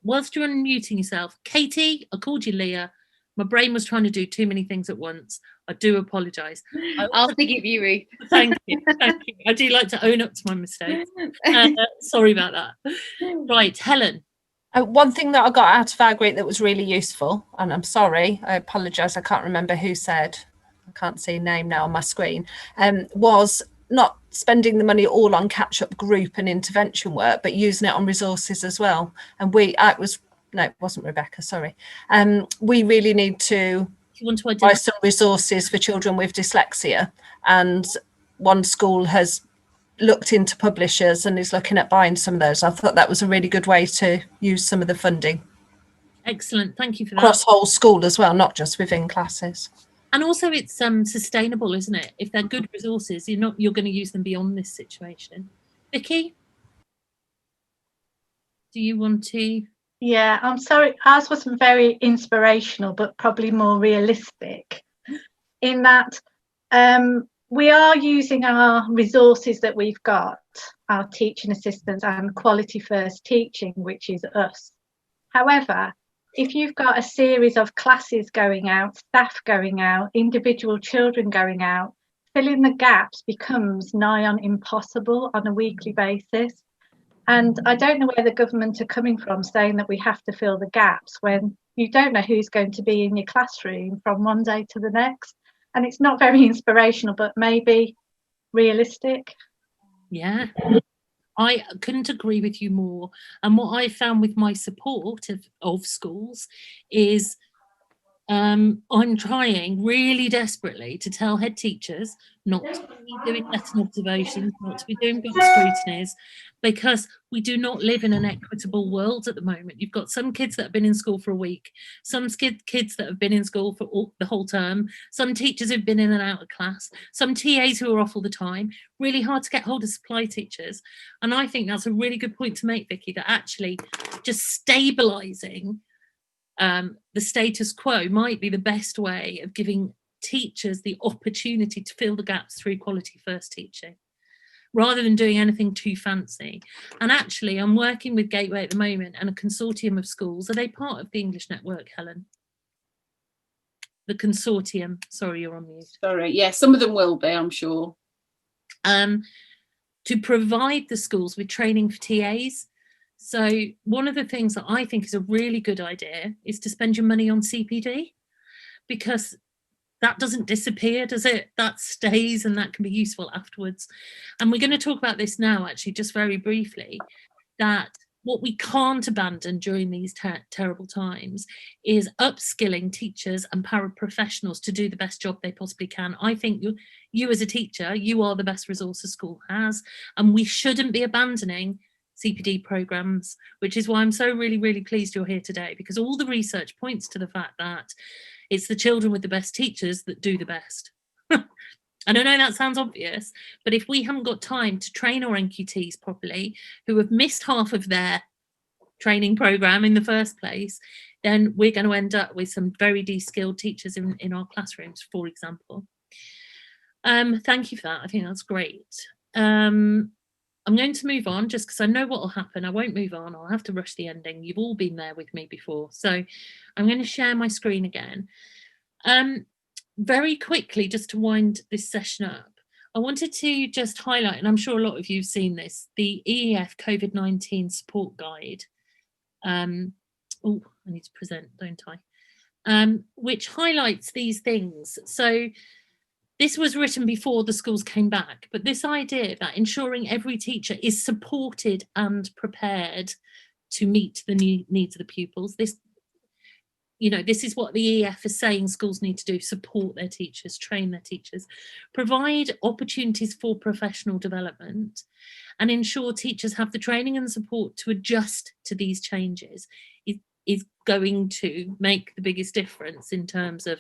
whilst you're unmuting yourself, Katie, I called you Leah. My brain was trying to do too many things at once. I do apologise. I'll forgive you, Ruth. Thank you. Thank you. I do like to own up to my mistakes. Sorry about that. Right, Helen. One thing that I got out of our group that was really useful, and I'm sorry, I apologise, I can't remember who said, I can't see a name now on my screen, was not spending the money all on catch-up group and intervention work, but using it on resources as well. And it wasn't Rebecca, sorry. We really need to buy some resources for children with dyslexia, and one school has looked into publishers and is looking at buying some of those. I thought that was a really good way to use some of the funding. Excellent, thank you for that. Across whole school as well, not just within classes. And also it's sustainable, isn't it? If they're good resources, you're going to use them beyond this situation. Vicky, do you want to? Yeah, I'm sorry, ours wasn't very inspirational, but probably more realistic in that we are using our resources that we've got, our teaching assistants and quality first teaching, which is us. However, if you've got a series of classes going out, staff going out, individual children going out, filling the gaps becomes nigh on impossible on a weekly basis. And I don't know where the government are coming from saying that we have to fill the gaps when you don't know who's going to be in your classroom from one day to the next. And it's not very inspirational, but maybe realistic. Yeah, I couldn't agree with you more. And what I found with my support of schools is I'm trying really desperately to tell head teachers not to be doing lesson observations, not to be doing book scrutinies, because we do not live in an equitable world at the moment. You've got some kids that have been in school for a week, some kids that have been in school for the whole term, some teachers who've been in and out of class, some TAs who are off all the time. Really hard to get hold of supply teachers. And I think that's a really good point to make, Vicky, that actually just stabilising the status quo might be the best way of giving teachers the opportunity to fill the gaps through quality first teaching, rather than doing anything too fancy. And actually, I'm working with Gateway at the moment and a consortium of schools. Are they part of the English network, Helen? The consortium. Sorry, you're on mute. Sorry, yeah, some of them will be, I'm sure. To provide the schools with training for TAs. So one of the things that I think is a really good idea is to spend your money on CPD, because that doesn't disappear, does it? That stays, and that can be useful afterwards. And we're going to talk about this now, actually, just very briefly, that what we can't abandon during these terrible times is upskilling teachers and paraprofessionals to do the best job they possibly can. I think you as a teacher, you are the best resource a school has, and we shouldn't be abandoning CPD programs, which is why I'm so really, really pleased you're here today, because all the research points to the fact that it's the children with the best teachers that do the best. And I know that sounds obvious, but if we haven't got time to train our NQTs properly, who have missed half of their training program in the first place, then we're going to end up with some very de-skilled teachers in our classrooms, for example. Thank you for that. I think that's great. I'm going to move on just because I know what will happen. I won't move on. I'll have to rush the ending. You've all been there with me before. So I'm going to share my screen again. Very quickly, just to wind this session up, I wanted to just highlight, and I'm sure a lot of you have seen this, the EEF COVID-19 support guide. Oh, I need to present, don't I? Which highlights these things. So this was written before the schools came back, but this idea that ensuring every teacher is supported and prepared to meet the needs of the pupils, this, you know, this is what the EF is saying schools need to do: support their teachers, train their teachers, provide opportunities for professional development, and ensure teachers have the training and support to adjust to these changes is going to make the biggest difference in terms of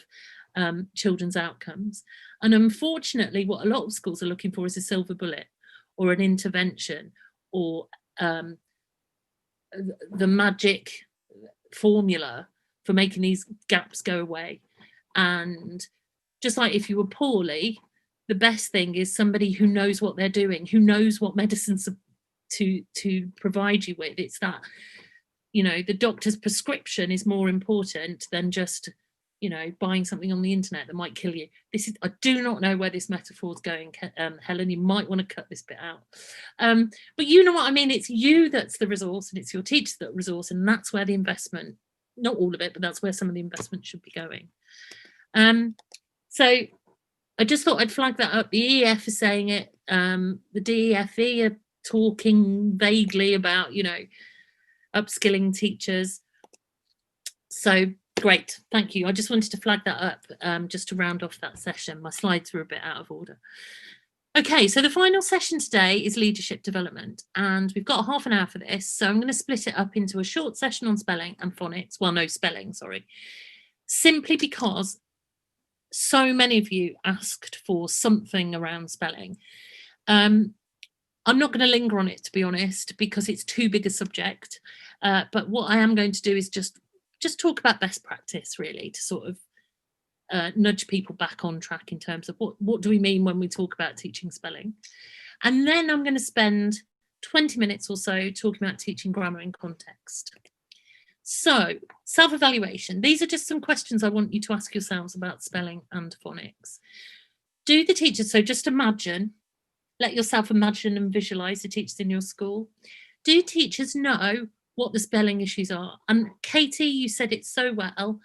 children's outcomes. And unfortunately, what a lot of schools are looking for is a silver bullet or an intervention or the magic formula for making these gaps go away. And just like if you were poorly, the best thing is somebody who knows what they're doing, who knows what medicines to provide you with. It's that, you know, the doctor's prescription is more important than just, you know, buying something on the internet that might kill you. This is, I do not know where this metaphor is going, Helen. You might want to cut this bit out. But you know what I mean? It's you that's the resource, and it's your teachers that resource, and that's where the investment, not all of it, but that's where some of the investment should be going. So I just thought I'd flag that up. The EF is saying it. The DEFE are talking vaguely about, you know, upskilling teachers. So great, thank you. I just wanted to flag that up just to round off that session. My slides were a bit out of order. Okay, so the final session today is leadership development, and we've got half an hour for this. So I'm going to split it up into a short session on spelling and phonics. Well, no, spelling, sorry. Simply because so many of you asked for something around spelling. I'm not going to linger on it, to be honest, because it's too big a subject. But what I am going to do is just talk about best practice, really, to sort of nudge people back on track in terms of what do we mean when we talk about teaching spelling. And then I'm going to spend 20 minutes or so talking about teaching grammar in context. So, self-evaluation. These are just some questions I want you to ask yourselves about spelling and phonics. Do the teachers, so just imagine, let yourself imagine and visualise the teachers in your school. Do teachers know what the spelling issues are? And Katie, you said it so well.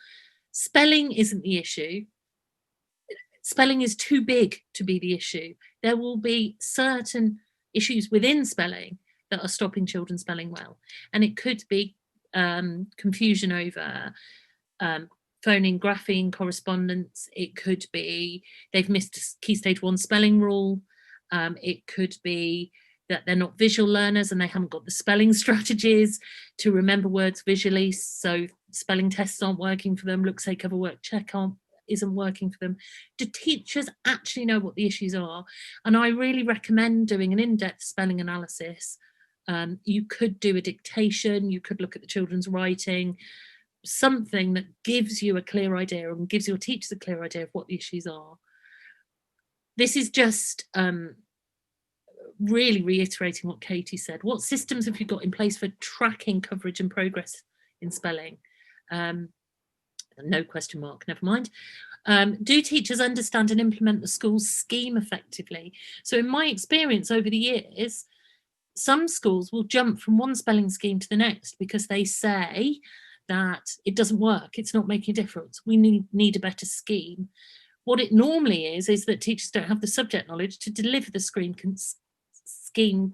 Spelling isn't the issue. Spelling is too big to be the issue. There will be certain issues within spelling that are stopping children spelling well. And it could be confusion over phoning, grapheme, correspondence. It could be they've missed Key Stage 1 spelling rule. It could be that they're not visual learners and they haven't got the spelling strategies to remember words visually, so spelling tests aren't working for them, look, say, cover, work, check isn't working for them. Do teachers actually know what the issues are? And I really recommend doing an in-depth spelling analysis. You could do a dictation, you could look at the children's writing, something that gives you a clear idea and gives your teachers a clear idea of what the issues are. This is just really reiterating what Katie said. What systems have you got in place for tracking coverage and progress in spelling? No question mark, never mind. Do teachers understand and implement the school's scheme effectively? So in my experience over the years, some schools will jump from one spelling scheme to the next because they say that it doesn't work, it's not making a difference, we need a better scheme. What it normally is that teachers don't have the subject knowledge to deliver the scheme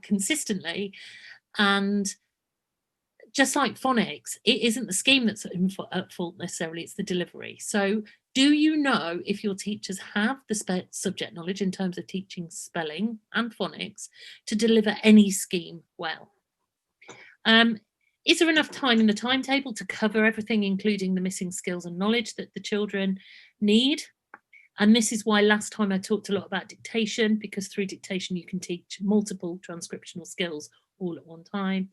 consistently. And just like phonics, it isn't the scheme that's at fault necessarily, it's the delivery. So do you know if your teachers have the subject knowledge in terms of teaching spelling and phonics to deliver any scheme well? Is there enough time in the timetable to cover everything, including the missing skills and knowledge that the children need? And this is why last time I talked a lot about dictation, because through dictation you can teach multiple transcriptional skills all at one time.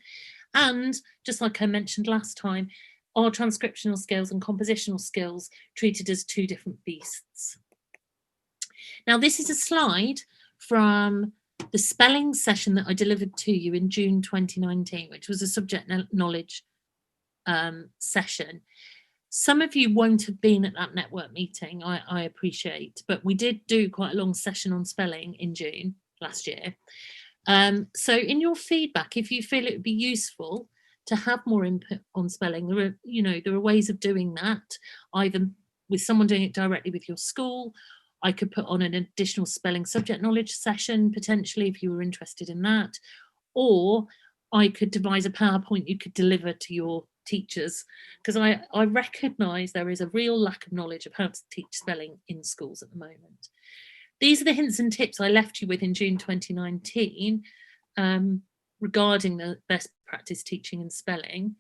And just like I mentioned last time, are transcriptional skills and compositional skills treated as two different beasts? Now, this is a slide from the spelling session that I delivered to you in June 2019, which was a subject knowledge session. Some of you won't have been at that network meeting, I appreciate, but we did do quite a long session on spelling in June last year. So in your feedback, if you feel it would be useful to have more input on spelling, there are ways of doing that, either with someone doing it directly with your school. I could put on an additional spelling subject knowledge session, potentially, if you were interested in that, or I could devise a PowerPoint you could deliver to your teachers, because I recognise there is a real lack of knowledge of how to teach spelling in schools at the moment. These are the hints and tips I left you with in June 2019 regarding the best practice teaching and spelling.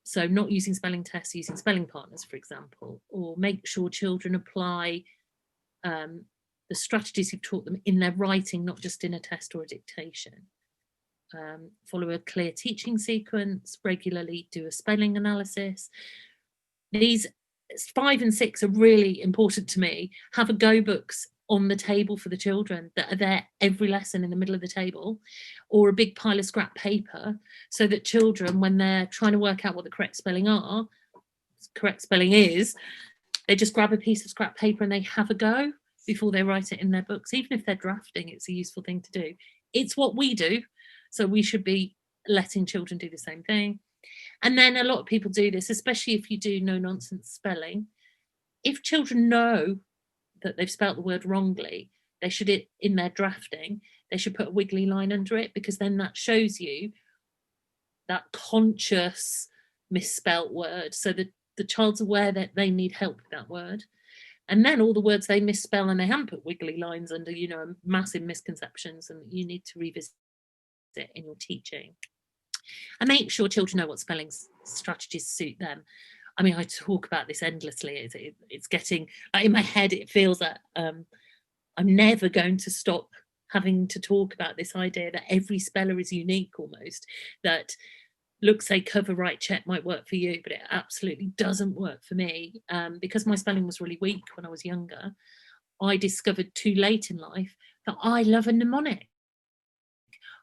So not using spelling tests, using spelling partners, for example, or make sure children apply the strategies you've taught them in their writing, not just in a test or a dictation. Follow a clear teaching sequence, regularly do a spelling analysis. These 5 and 6 are really important to me. Have a go books on the table for the children that are there every lesson in the middle of the table, or a big pile of scrap paper, so that children, when they're trying to work out what the correct spelling is, they just grab a piece of scrap paper and they have a go before they write it in their books. Even if they're drafting, it's a useful thing to do. It's what we do, so we should be letting children do the same thing. And then a lot of people do this, especially if you do no nonsense spelling. If children know that they've spelt the word wrongly, they should, in their drafting, they should put a wiggly line under it, because then that shows you that conscious misspelt word, so that the child's aware that they need help with that word. And then all the words they misspell and they haven't put wiggly lines under, you know, are massive misconceptions, and you need to revisit it in your teaching. And make sure children know what spelling strategies suit them. I mean, I talk about this endlessly. It's getting, in my head, it feels that I'm never going to stop having to talk about this idea that every speller is unique almost, that look, say cover, right, check might work for you, but it absolutely doesn't work for me. Because my spelling was really weak when I was younger, I discovered too late in life that I love a mnemonic.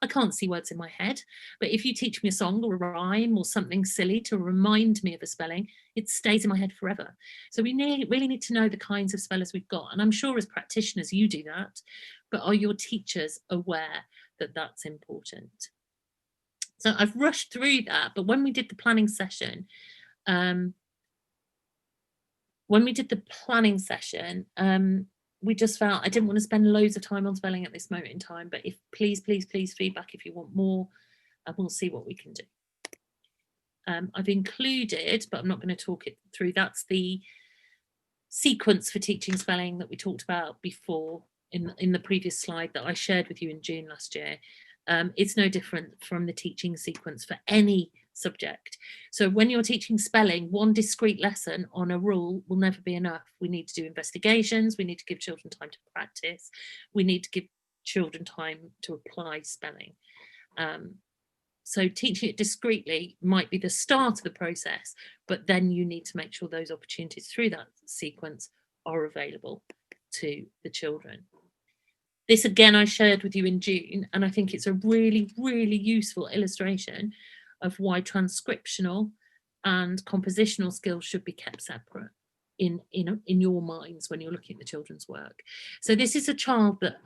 I can't see words in my head, but if you teach me a song or a rhyme or something silly to remind me of a spelling, it stays in my head forever. So we really need to know the kinds of spellers we've got. And I'm sure as practitioners you do that, but are your teachers aware that that's important? So I've rushed through that, but when we did the planning session, we just felt I didn't want to spend loads of time on spelling at this moment in time, but if please feedback if you want more, and we'll see what we can do. I've included, but I'm not going to talk it through, that's the sequence for teaching spelling that we talked about before in the previous slide that I shared with you in June last year. It's no different from the teaching sequence for any subject. So when you're teaching spelling, one discrete lesson on a rule will never be enough. We need to do investigations, we need to give children time to practice, we need to give children time to apply spelling. So teaching it discreetly might be the start of the process, but then you need to make sure those opportunities through that sequence are available to the children. This again I shared with you in June, and I think it's a really, really useful illustration of why transcriptional and compositional skills should be kept separate in your minds when you're looking at the children's work. So this is a child that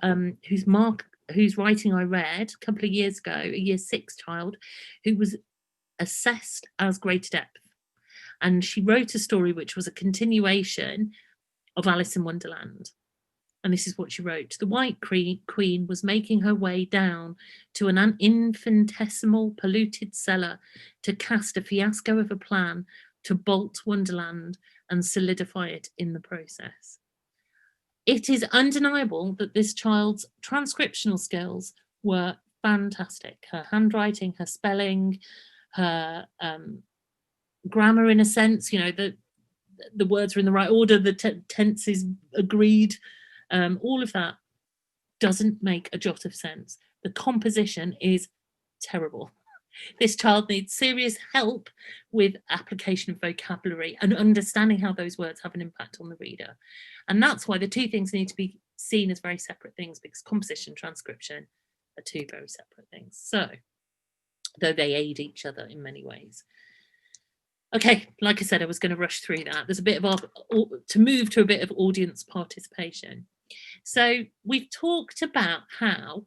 whose writing I read a couple of years ago, a year 6 child who was assessed as greater depth, and she wrote a story which was a continuation of Alice in Wonderland. And this is what she wrote. The White Queen was making her way down to an infinitesimal polluted cellar to cast a fiasco of a plan to bolt Wonderland and solidify it in the process. It is undeniable that this child's transcriptional skills were fantastic. Her handwriting, her spelling, her grammar, in a sense, you know, the words are in the right order, the tense is agreed. All of that doesn't make a jot of sense. The composition is terrible. This child needs serious help with application of vocabulary and understanding how those words have an impact on the reader. And that's why the two things need to be seen as very separate things, because composition and transcription are two very separate things. So, though they aid each other in many ways. Okay, like I said, I was going to rush through that. There's a bit of to move to a bit of audience participation. So we've talked about how,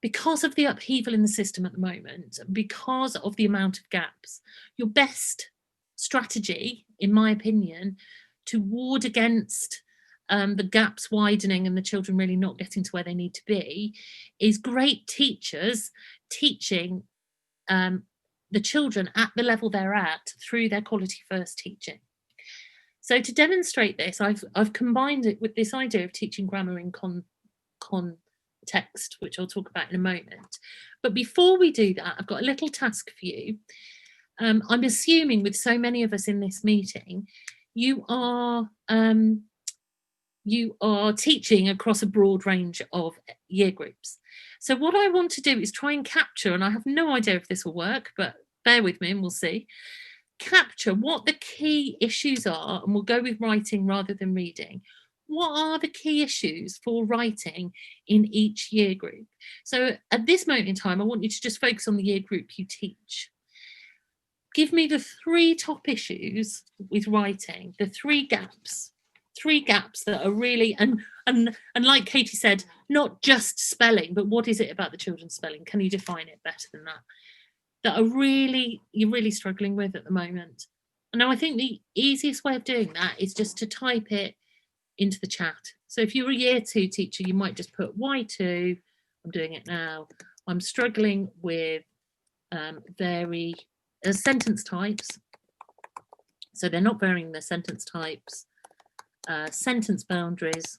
because of the upheaval in the system at the moment, because of the amount of gaps, your best strategy, in my opinion, to ward against the gaps widening and the children really not getting to where they need to be, is great teachers teaching the children at the level they're at through their quality first teaching. So to demonstrate this, I've combined it with this idea of teaching grammar in context, which I'll talk about in a moment. But before we do that, I've got a little task for you. I'm assuming with so many of us in this meeting, you are teaching across a broad range of year groups. So what I want to do is try and capture, and I have no idea if this will work, but bear with me and we'll see, capture what the key issues are, and we'll go with writing rather than reading. What are the key issues for writing in each year group? So at this moment in time, I want you to just focus on the year group you teach. Give me the 3 top issues with writing, the 3 gaps that are really, and like Katie said, not just spelling, but what is it about the children's spelling? Can you define it better than that? That are you're really struggling with at the moment. And now I think the easiest way of doing that is just to type it into the chat. So if you're a year 2 teacher, you might just put Y2, I'm doing it now, I'm struggling with sentence types. So they're not varying their sentence types. Sentence boundaries,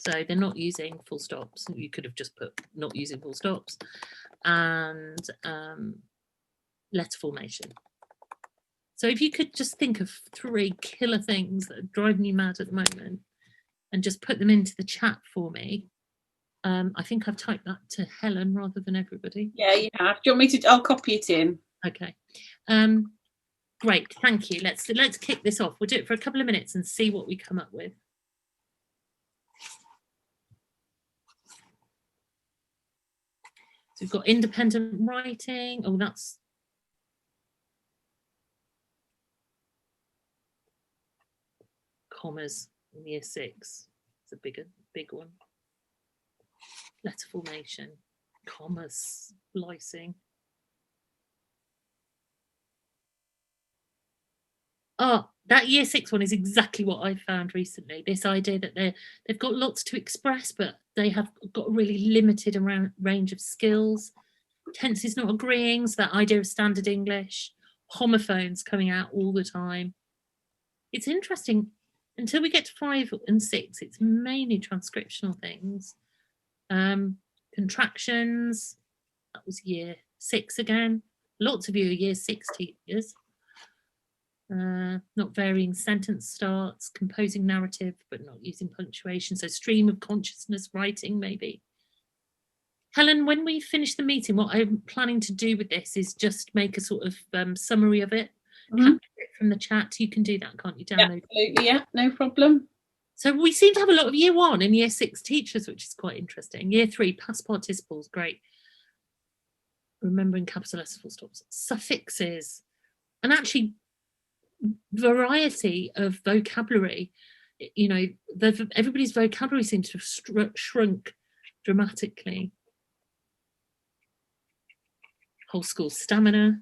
so they're not using full stops. You could have just put not using full stops. And letter formation. So if you could just think of 3 killer things that are driving you mad at the moment and just put them into the chat for me. I think I've typed that to Helen rather than everybody. Yeah, you have. Do you want me to? I'll copy it in. Okay. Great, thank you. Let's kick this off. We'll do it for a couple of minutes and see what we come up with. So we've got independent writing. Oh, that's commas in year 6. It's a big one. Letter formation, commas, splicing. Oh, that year 6 one is exactly what I found recently. This idea that they've got lots to express, but they have got a really limited range of skills. Tenses not agreeing, so that idea of standard English, homophones coming out all the time. It's interesting, until we get to 5 and 6, it's mainly transcriptional things. Contractions, that was year 6 again. Lots of you are year 6 teachers. Not varying sentence starts, composing narrative but not using punctuation, so stream of consciousness writing maybe. Helen, when we finish the meeting, what I'm planning to do with this is just make a sort of summary of it, capture it from the chat. You can do that, can't you? Download. Absolutely, yeah, no problem. So we seem to have a lot of year 1 and year 6 teachers, which is quite interesting. Year 3, past participles, great. Remembering capital letters, full stops, suffixes, and actually variety of vocabulary. You know, everybody's vocabulary seems to have shrunk dramatically. Whole school stamina,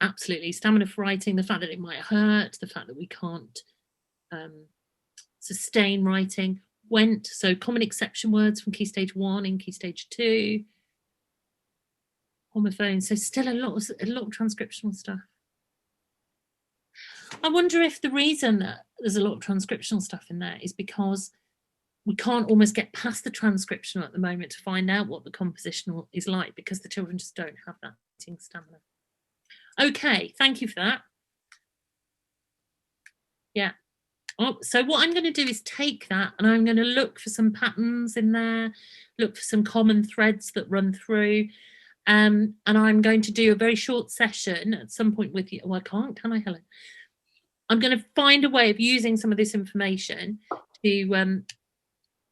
absolutely. Stamina for writing, the fact that it might hurt, the fact that we can't sustain writing. Went, so common exception words from Key Stage 1 in Key Stage 2. Homophones, so still a lot of transcriptional stuff. I wonder if the reason that there's a lot of transcriptional stuff in there is because we can't almost get past the transcriptional at the moment to find out what the compositional is like, because the children just don't have that writing stamina. Okay, thank you for that. Yeah. Oh, so what I'm going to do is take that and I'm going to look for some patterns in there, look for some common threads that run through. And I'm going to do a very short session at some point with you. Oh, I can't, can I, Helen? I'm going to find a way of using some of this information to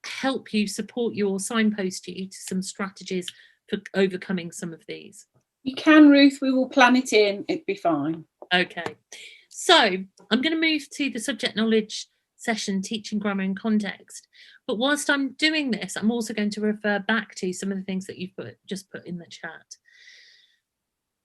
help you, support you, or signpost you to some strategies for overcoming some of these. You can, Ruth, we will plan it in, it'd be fine. Okay, so I'm going to move to the subject knowledge session, teaching grammar in context. But whilst I'm doing this, I'm also going to refer back to some of the things that you've just put in the chat.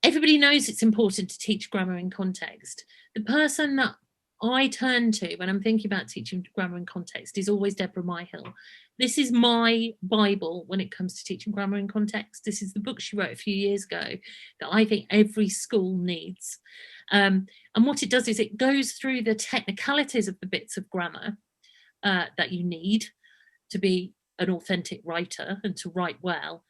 Everybody knows it's important to teach grammar in context. The person that I turn to when I'm thinking about teaching grammar in context is always Deborah Myhill. This is my Bible when it comes to teaching grammar in context. This is the book she wrote a few years ago that I think every school needs. And what it does is it goes through the technicalities of the bits of grammar that you need to be an authentic writer and to write well.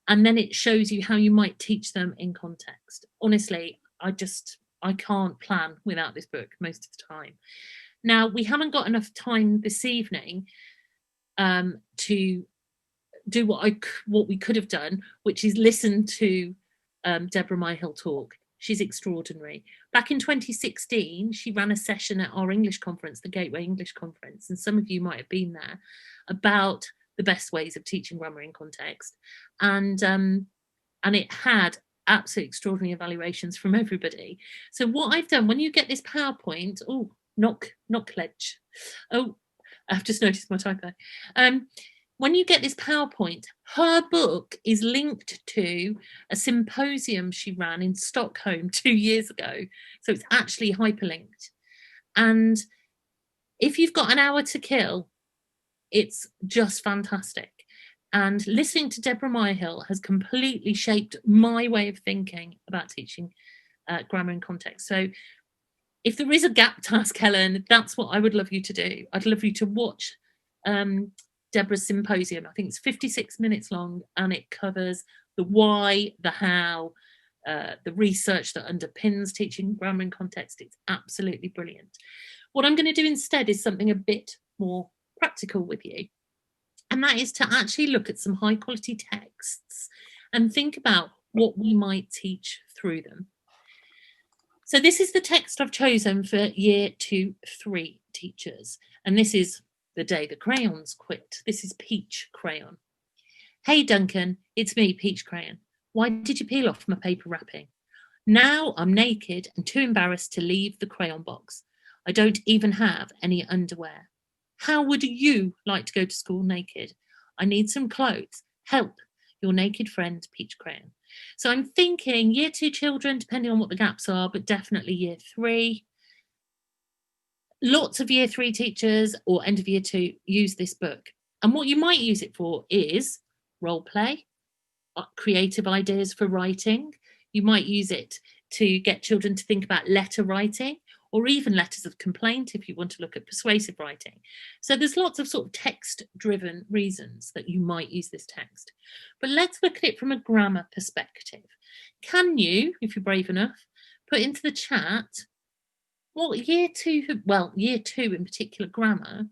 And then it shows you how you might teach them in context. Honestly, I can't plan without this book most of the time. Now, we haven't got enough time this evening to do what we could have done, which is listen to Deborah Myhill talk. She's extraordinary. Back in 2016, she ran a session at our English conference, the Gateway English Conference, and some of you might have been there, about the best ways of teaching grammar in context. And it had absolutely extraordinary evaluations from everybody. So what I've done, when you get this PowerPoint, knock ledge. Oh, I've just noticed my typo. When you get this PowerPoint, her book is linked to a symposium she ran in Stockholm 2 years ago. So it's actually hyperlinked. And if you've got an hour to kill, it's just fantastic. And listening to Deborah Myhill has completely shaped my way of thinking about teaching grammar in context. So if there is a gap task, Helen, that's what I would love you to do. I'd love you to watch Deborah's symposium. I think it's 56 minutes long, and it covers the why, the how, the research that underpins teaching grammar in context. It's absolutely brilliant. What I'm going to do instead is something a bit more practical with you, and that is to actually look at some high quality texts and think about what we might teach through them. So this is the text I've chosen for Year 2-3 teachers, and this is The Day the Crayons Quit. This is Peach Crayon. Hey Duncan, it's me, Peach Crayon. Why did you peel off my paper wrapping? Now I'm naked and too embarrassed to leave the crayon box. I don't even have any underwear. How would you like to go to school naked? I need some clothes. Help, your naked friend, Peach Crayon. So I'm thinking Year 2 children, depending on what the gaps are, but definitely Year 3. Lots of Year 3 teachers or end of Year 2 use this book. And what you might use it for is role play, creative ideas for writing. You might use it to get children to think about letter writing, or even letters of complaint if you want to look at persuasive writing. So there's lots of sort of text-driven reasons that you might use this text. But let's look at it from a grammar perspective. Can you, if you're brave enough, put into the chat what Year 2 in particular grammar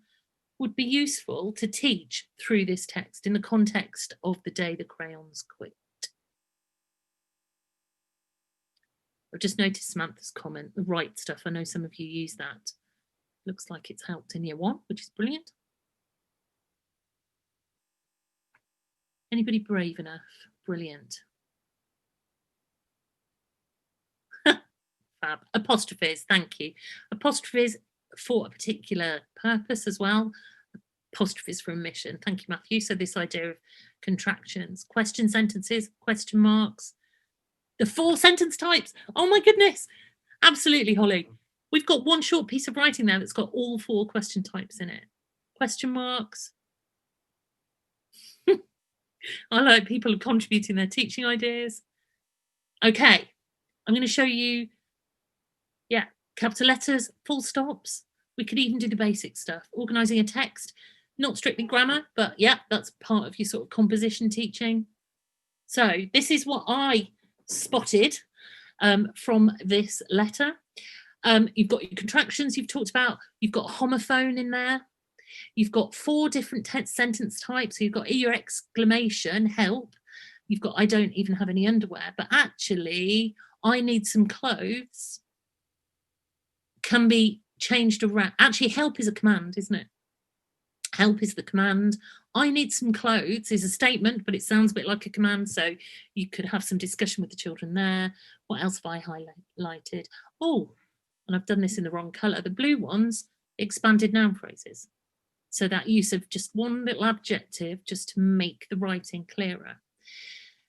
would be useful to teach through this text in the context of The Day the Crayons Quit? I've just noticed Samantha's comment, the right stuff. I know some of you use that. Looks like it's helped in Year 1, which is brilliant. Anybody brave enough? Brilliant. Fab. Apostrophes, thank you. Apostrophes for a particular purpose as well. Apostrophes for a mission. Thank you, Matthew. So this idea of contractions, question sentences, question marks, the 4 sentence types. Oh my goodness. Absolutely, Holly. We've got one short piece of writing there that's got all 4 question types in it. Question marks. I like people contributing their teaching ideas. Okay, I'm going to show you, capital letters, full stops. We could even do the basic stuff. Organising a text, not strictly grammar, but that's part of your sort of composition teaching. So this is what I spotted from this letter. You've got your contractions you've talked about. You've got homophone in there. You've got 4 different sentence types. So you've got your exclamation, help. You've got I don't even have any underwear. But actually, I need some clothes can be changed around. Actually, help is a command, isn't it? Help is the command. I need some clothes is a statement, but it sounds a bit like a command. So you could have some discussion with the children there. What else have I highlighted? Oh, and I've done this in the wrong colour. The blue ones, expanded noun phrases. So that use of just one little adjective just to make the writing clearer.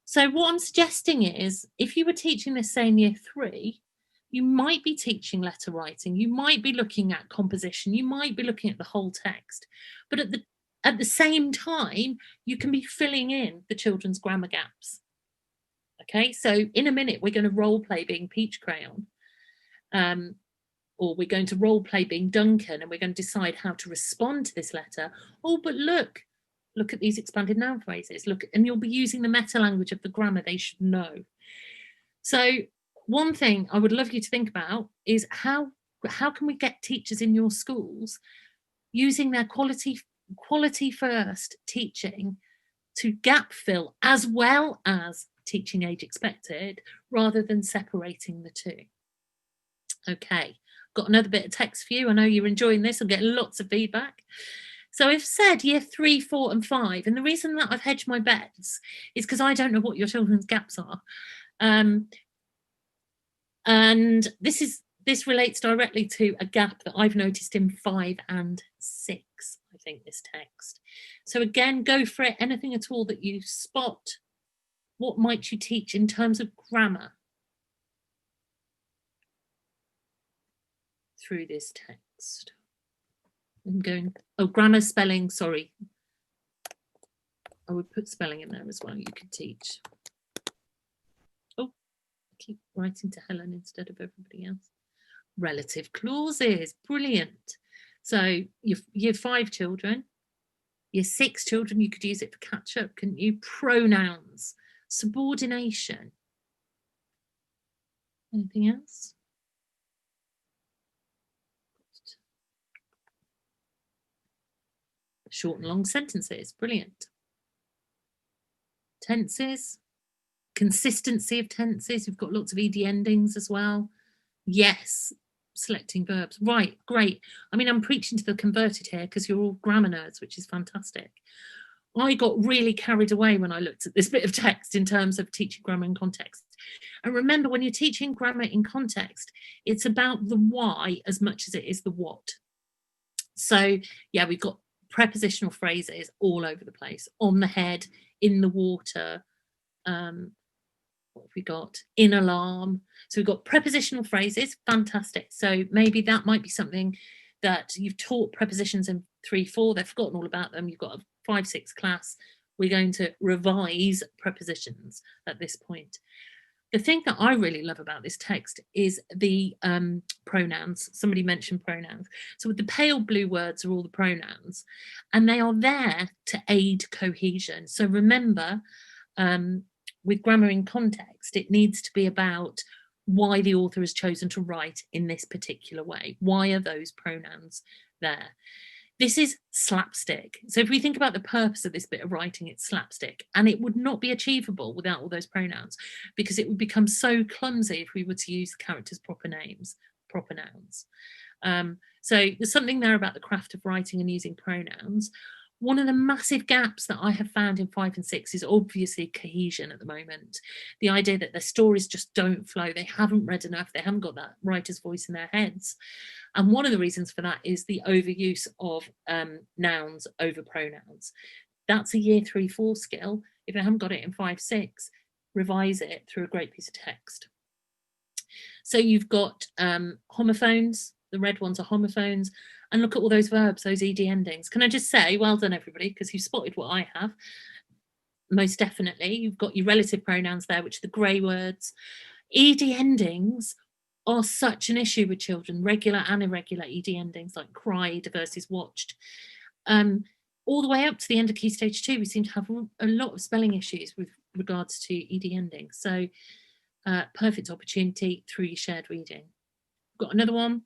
So what I'm suggesting is, if you were teaching this, say, in Year 3, You might be teaching letter writing, you might be looking at composition, you might be looking at the whole text, but at the same time, you can be filling in the children's grammar gaps. Okay, so in a minute, we're going to role play being Peach Crayon, or we're going to role play being Duncan, and we're going to decide how to respond to this letter. Oh, but look at these expanded noun phrases. Look, and you'll be using the meta language of the grammar they should know. So one thing I would love you to think about is how can we get teachers in your schools using their quality first teaching to gap fill as well as teaching age expected, rather than separating the two. Okay, got another bit of text for you. I know you're enjoying this. I'm getting lots of feedback. So I've said year 3, 4 and 5, and the reason that I've hedged my bets is because I don't know what your children's gaps are. And this relates directly to a gap that I've noticed in 5 and 6, I think, this text. So again, go for it. Anything at all that you spot. What might you teach in terms of grammar through this text? I'm going, oh, grammar, spelling, sorry. I would put spelling in there as well. You could teach. Oh, I keep writing to Helen instead of everybody else. Relative clauses, brilliant. So year 5 children, year 6 children, you could use it for catch up, couldn't you? Pronouns, subordination. Anything else? Short and long sentences, brilliant. Tenses, consistency of tenses. You've got lots of ed endings as well. Yes, selecting verbs. Right, great. I mean, I'm preaching to the converted here because you're all grammar nerds, which is fantastic. I got really carried away when I looked at this bit of text in terms of teaching grammar in context. And remember, when you're teaching grammar in context, it's about the why as much as it is the what. So yeah, we've got prepositional phrases all over the place. On the head, in the water, what have we got? In alarm. So we've got prepositional phrases, fantastic. So maybe that might be something that you've taught prepositions in 3, 4, they've forgotten all about them. You've got a 5, 6 class. We're going to revise prepositions at this point. The thing that I really love about this text is the pronouns. Somebody mentioned pronouns. So with the pale blue words are all the pronouns, and they are there to aid cohesion. So remember, with grammar in context, it needs to be about why the author has chosen to write in this particular way. Why are those pronouns there? This is slapstick. So if we think about the purpose of this bit of writing, it's slapstick, and it would not be achievable without all those pronouns, because it would become so clumsy if we were to use the characters' proper names, proper nouns. So there's something there about the craft of writing and using pronouns. One of the massive gaps that I have found in 5 and 6 is obviously cohesion at the moment. The idea that their stories just don't flow. They haven't read enough. They haven't got that writer's voice in their heads. And one of the reasons for that is the overuse of nouns over pronouns. That's a year 3, 4 skill. If you haven't got it in 5, 6, revise it through a great piece of text. So you've got homophones. The red ones are homophones. And look at all those verbs, those ed endings. Can I just say, well done, everybody, because you've spotted what I have. Most definitely. You've got your relative pronouns there, which are the grey words. Ed endings are such an issue with children, regular and irregular ed endings, like cried versus watched. All the way up to the end of Key Stage 2, we seem to have a lot of spelling issues with regards to ed endings. So perfect opportunity through your shared reading. Got another one.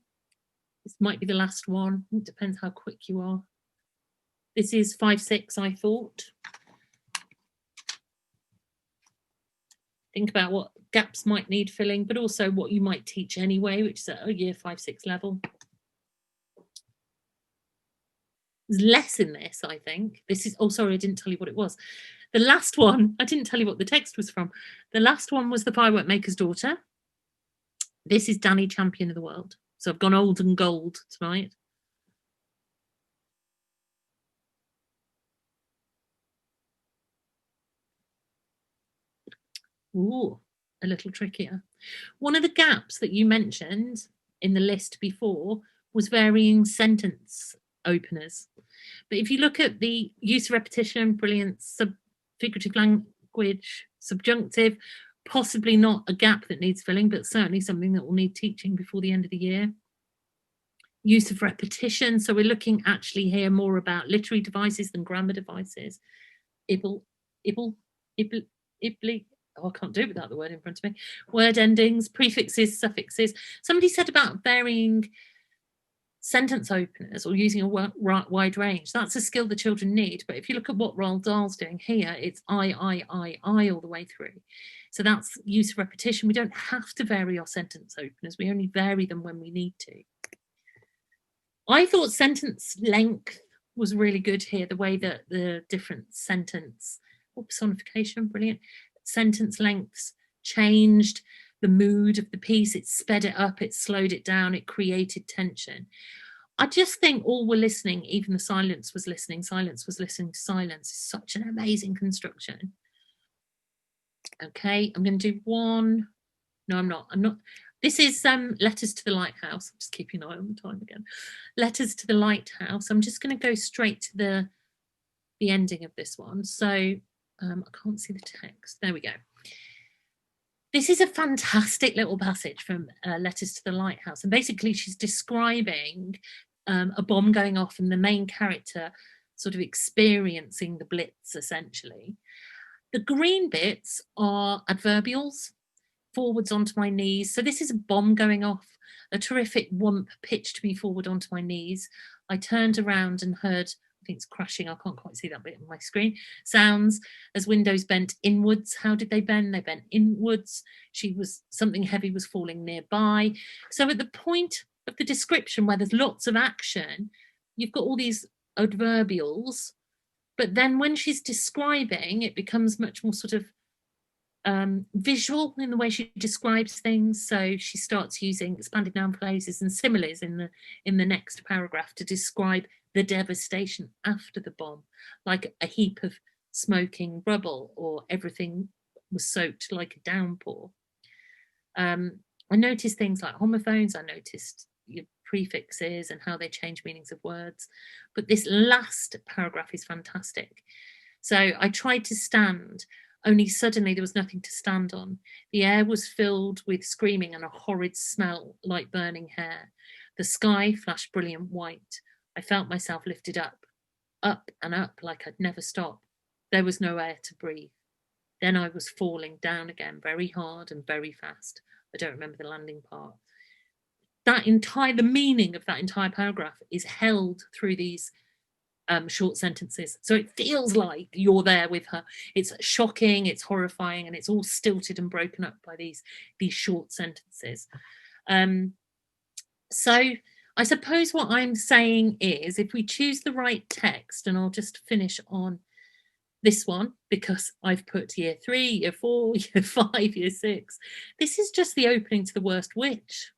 This might be the last one. It depends how quick you are. This is 5, 6, I thought. Think about what gaps might need filling, but also what you might teach anyway, which is at a year 5, 6 level. There's less in this, I think. This is, oh, sorry, I didn't tell you what it was. The last one, I didn't tell you what the text was from. The last one was The Firework Maker's Daughter. This is Danny, Champion of the World. So I've gone old and gold tonight. Ooh, a little trickier. One of the gaps that you mentioned in the list before was varying sentence openers. But if you look at the use of repetition, brilliant, figurative language, subjunctive, possibly not a gap that needs filling, but certainly something that will need teaching before the end of the year. Use of repetition, so we're looking actually here more about literary devices than grammar devices. Ibble, oh, I can't do it without the word in front of me. Word endings, prefixes, suffixes. Somebody said about varying sentence openers or using a wide range. That's a skill the children need. But if you look at what Roald Dahl's doing here, it's I all the way through. So that's use of repetition. We don't have to vary our sentence openers. We only vary them when we need to. I thought sentence length was really good here, the way that the different sentence, personification, brilliant, sentence lengths changed the mood of the piece. It sped it up, it slowed it down, it created tension. I just think all were listening, even the silence was listening to silence. It's such an amazing construction. Okay, I'm going to do one. No, I'm not. This is Letters to the Lighthouse. I'm just keeping an eye on the time again. Letters to the Lighthouse. I'm just going to go straight to the ending of this one. So I can't see the text. There we go. This is a fantastic little passage from Letters to the Lighthouse. And basically she's describing a bomb going off and the main character sort of experiencing the blitz, essentially. The green bits are adverbials. Forwards onto my knees. So this is a bomb going off. A terrific whomp pitched me forward onto my knees. I turned around and heard, I think it's crashing, I can't quite see that bit on my screen, sounds as windows bent inwards. How did they bend? They bent inwards. Something heavy was falling nearby. So at the point of the description where there's lots of action, you've got all these adverbials, but then when she's describing, it becomes much more sort of visual in the way she describes things. So she starts using expanded noun phrases and similes in the next paragraph to describe the devastation after the bomb, like a heap of smoking rubble, or everything was soaked like a downpour. I noticed things like homophones. I noticed prefixes and how they change meanings of words. But this last paragraph is fantastic. So I tried to stand, only suddenly there was nothing to stand on. The air was filled with screaming and a horrid smell like burning hair. The sky flashed brilliant white. I felt myself lifted up and up like I'd never stop. There was no air to breathe. Then I was falling down again, very hard and very fast. I don't remember the landing part. The meaning of that entire paragraph is held through these short sentences. So it feels like you're there with her. It's shocking, it's horrifying, and it's all stilted and broken up by these short sentences. So I suppose what I'm saying is, if we choose the right text, and I'll just finish on this one because I've put year 3, year 4, year 5, year 6. This is just the opening to The Worst Witch.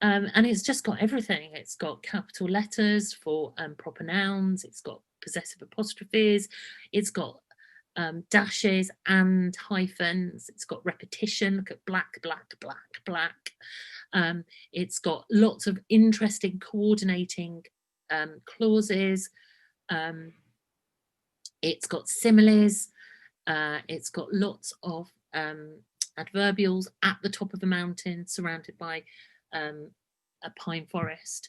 And it's just got everything. It's got capital letters for proper nouns. It's got possessive apostrophes. It's got dashes and hyphens. It's got repetition. Look at black, black, black, black. It's got lots of interesting coordinating clauses. It's got similes. It's got lots of adverbials at the top of the mountain, surrounded by a pine forest.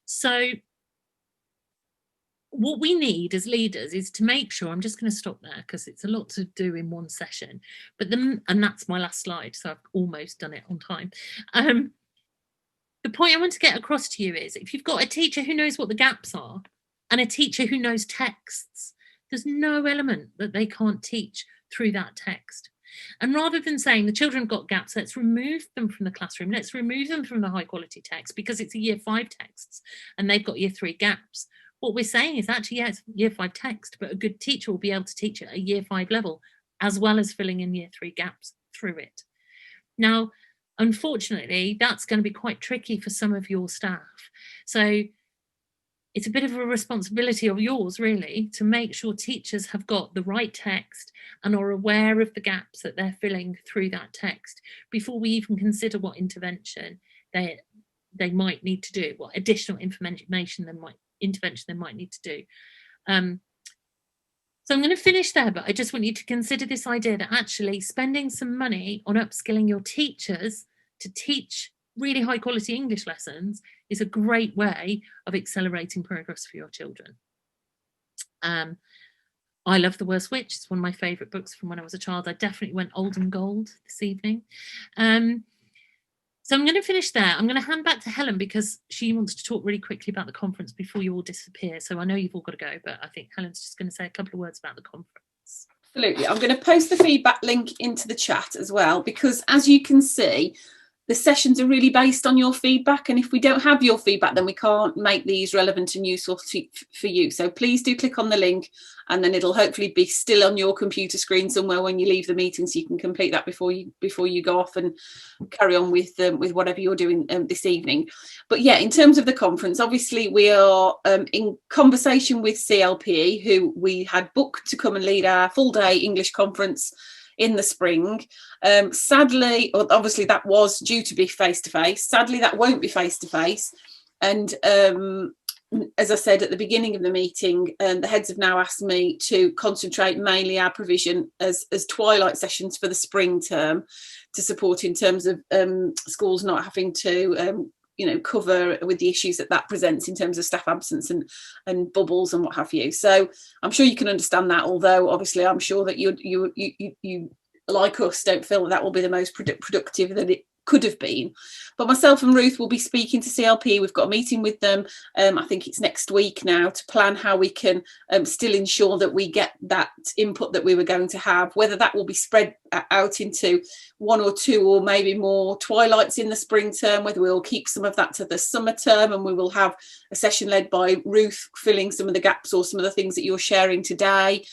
So what we need as leaders is to make sure, I'm just going to stop there because it's a lot to do in one session, and that's my last slide, so I've almost done it on time. The point I want to get across to you is, if you've got a teacher who knows what the gaps are and a teacher who knows texts, there's no element that they can't teach through that text. And rather than saying the children have got gaps, let's remove them from the classroom, let's remove them from the high quality text because it's a year 5 texts and they've got year 3 gaps. What we're saying is actually, yeah, it's year 5 text, but a good teacher will be able to teach at a year 5 level, as well as filling in year 3 gaps through it. Now, unfortunately, that's going to be quite tricky for some of your staff. So it's a bit of a responsibility of yours, really, to make sure teachers have got the right text and are aware of the gaps that they're filling through that text before we even consider what intervention they might need to do, what additional intervention they might need to do. So I'm going to finish there, but I just want you to consider this idea that actually spending some money on upskilling your teachers to teach really high quality English lessons is a great way of accelerating progress for your children. I love The Worst Witch. It's one of my favourite books from when I was a child. I definitely went old and gold this evening. So I'm going to finish there. I'm going to hand back to Helen because she wants to talk really quickly about the conference before you all disappear. So I know you've all got to go, but I think Helen's just going to say a couple of words about the conference. Absolutely. I'm going to post the feedback link into the chat as well, because as you can see, the sessions are really based on your feedback, and if we don't have your feedback, then we can't make these relevant and useful for you. So please do click on the link, and then it'll hopefully be still on your computer screen somewhere when you leave the meeting, so you can complete that before you go off and carry on with whatever you're doing this evening. But yeah, in terms of the conference, obviously we are in conversation with CLP, who we had booked to come and lead our full day English conference in the spring. Sadly, obviously that was due to be face-to-face. Sadly, that won't be face-to-face. And as I said at the beginning of the meeting, the heads have now asked me to concentrate mainly our provision as twilight sessions for the spring term to support in terms of schools not having to cover with the issues that presents in terms of staff absence and bubbles and what have you. So I'm sure you can understand that, although obviously I'm sure that you like us don't feel that will be the most productive that it could have been. But myself and Ruth will be speaking to CLP. We've got a meeting with them. I think it's next week now, to plan how we can still ensure that we get that input that we were going to have, whether that will be spread out into 1 or 2 or maybe more twilights in the spring term, whether we'll keep some of that to the summer term and we will have a session led by Ruth filling some of the gaps or some of the things that you're sharing today.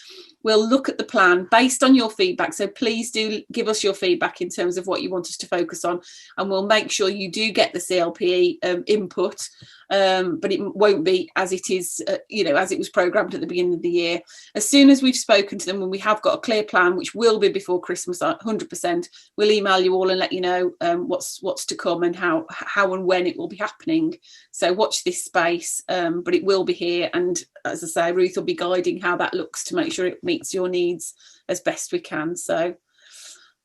We'll look at the plan based on your feedback. So please do give us your feedback in terms of what you want us to focus on, and we'll make sure you do get the CLPE input, but it won't be as it is, as it was programmed at the beginning of the year. As soon as we've spoken to them and we have got a clear plan, which will be before Christmas, 100%, we'll email you all and let you know what's to come and how and when it will be happening. So watch this space, but it will be here. And as I say, Ruth will be guiding how that looks to make sure it meets your needs as best we can. So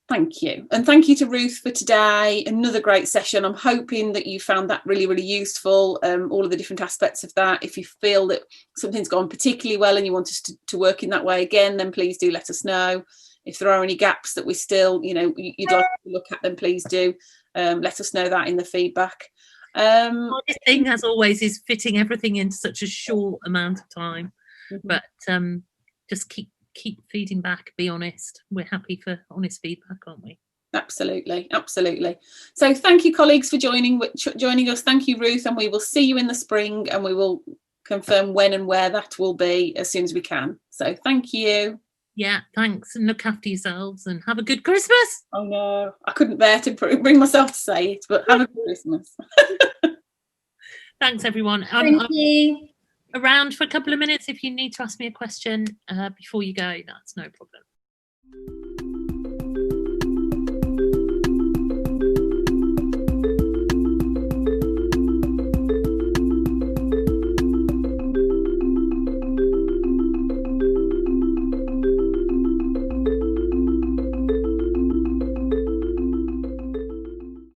thank you. And thank you to Ruth for today. Another great session. I'm hoping that you found that really, really useful, all of the different aspects of that. If you feel that something's gone particularly well and you want us to work in that way again, then please do let us know. If there are any gaps that we still, you'd like to look at, then please do let us know that in the feedback. The hardest thing, as always, is fitting everything into such a short amount of time. Mm-hmm. But just keep feeding back, be honest. We're happy for honest feedback, aren't we? Absolutely. So thank you, colleagues, for joining us. Thank you, Ruth, and we will see you in the spring, and we will confirm when and where that will be as soon as we can. So thank you. Yeah, thanks, and look after yourselves and have a good Christmas. Oh no, I couldn't bear to bring myself to say it, but have a good Christmas. Thanks, everyone. Thank you. Around for a couple of minutes if you need to ask me a question before you go. That's no problem.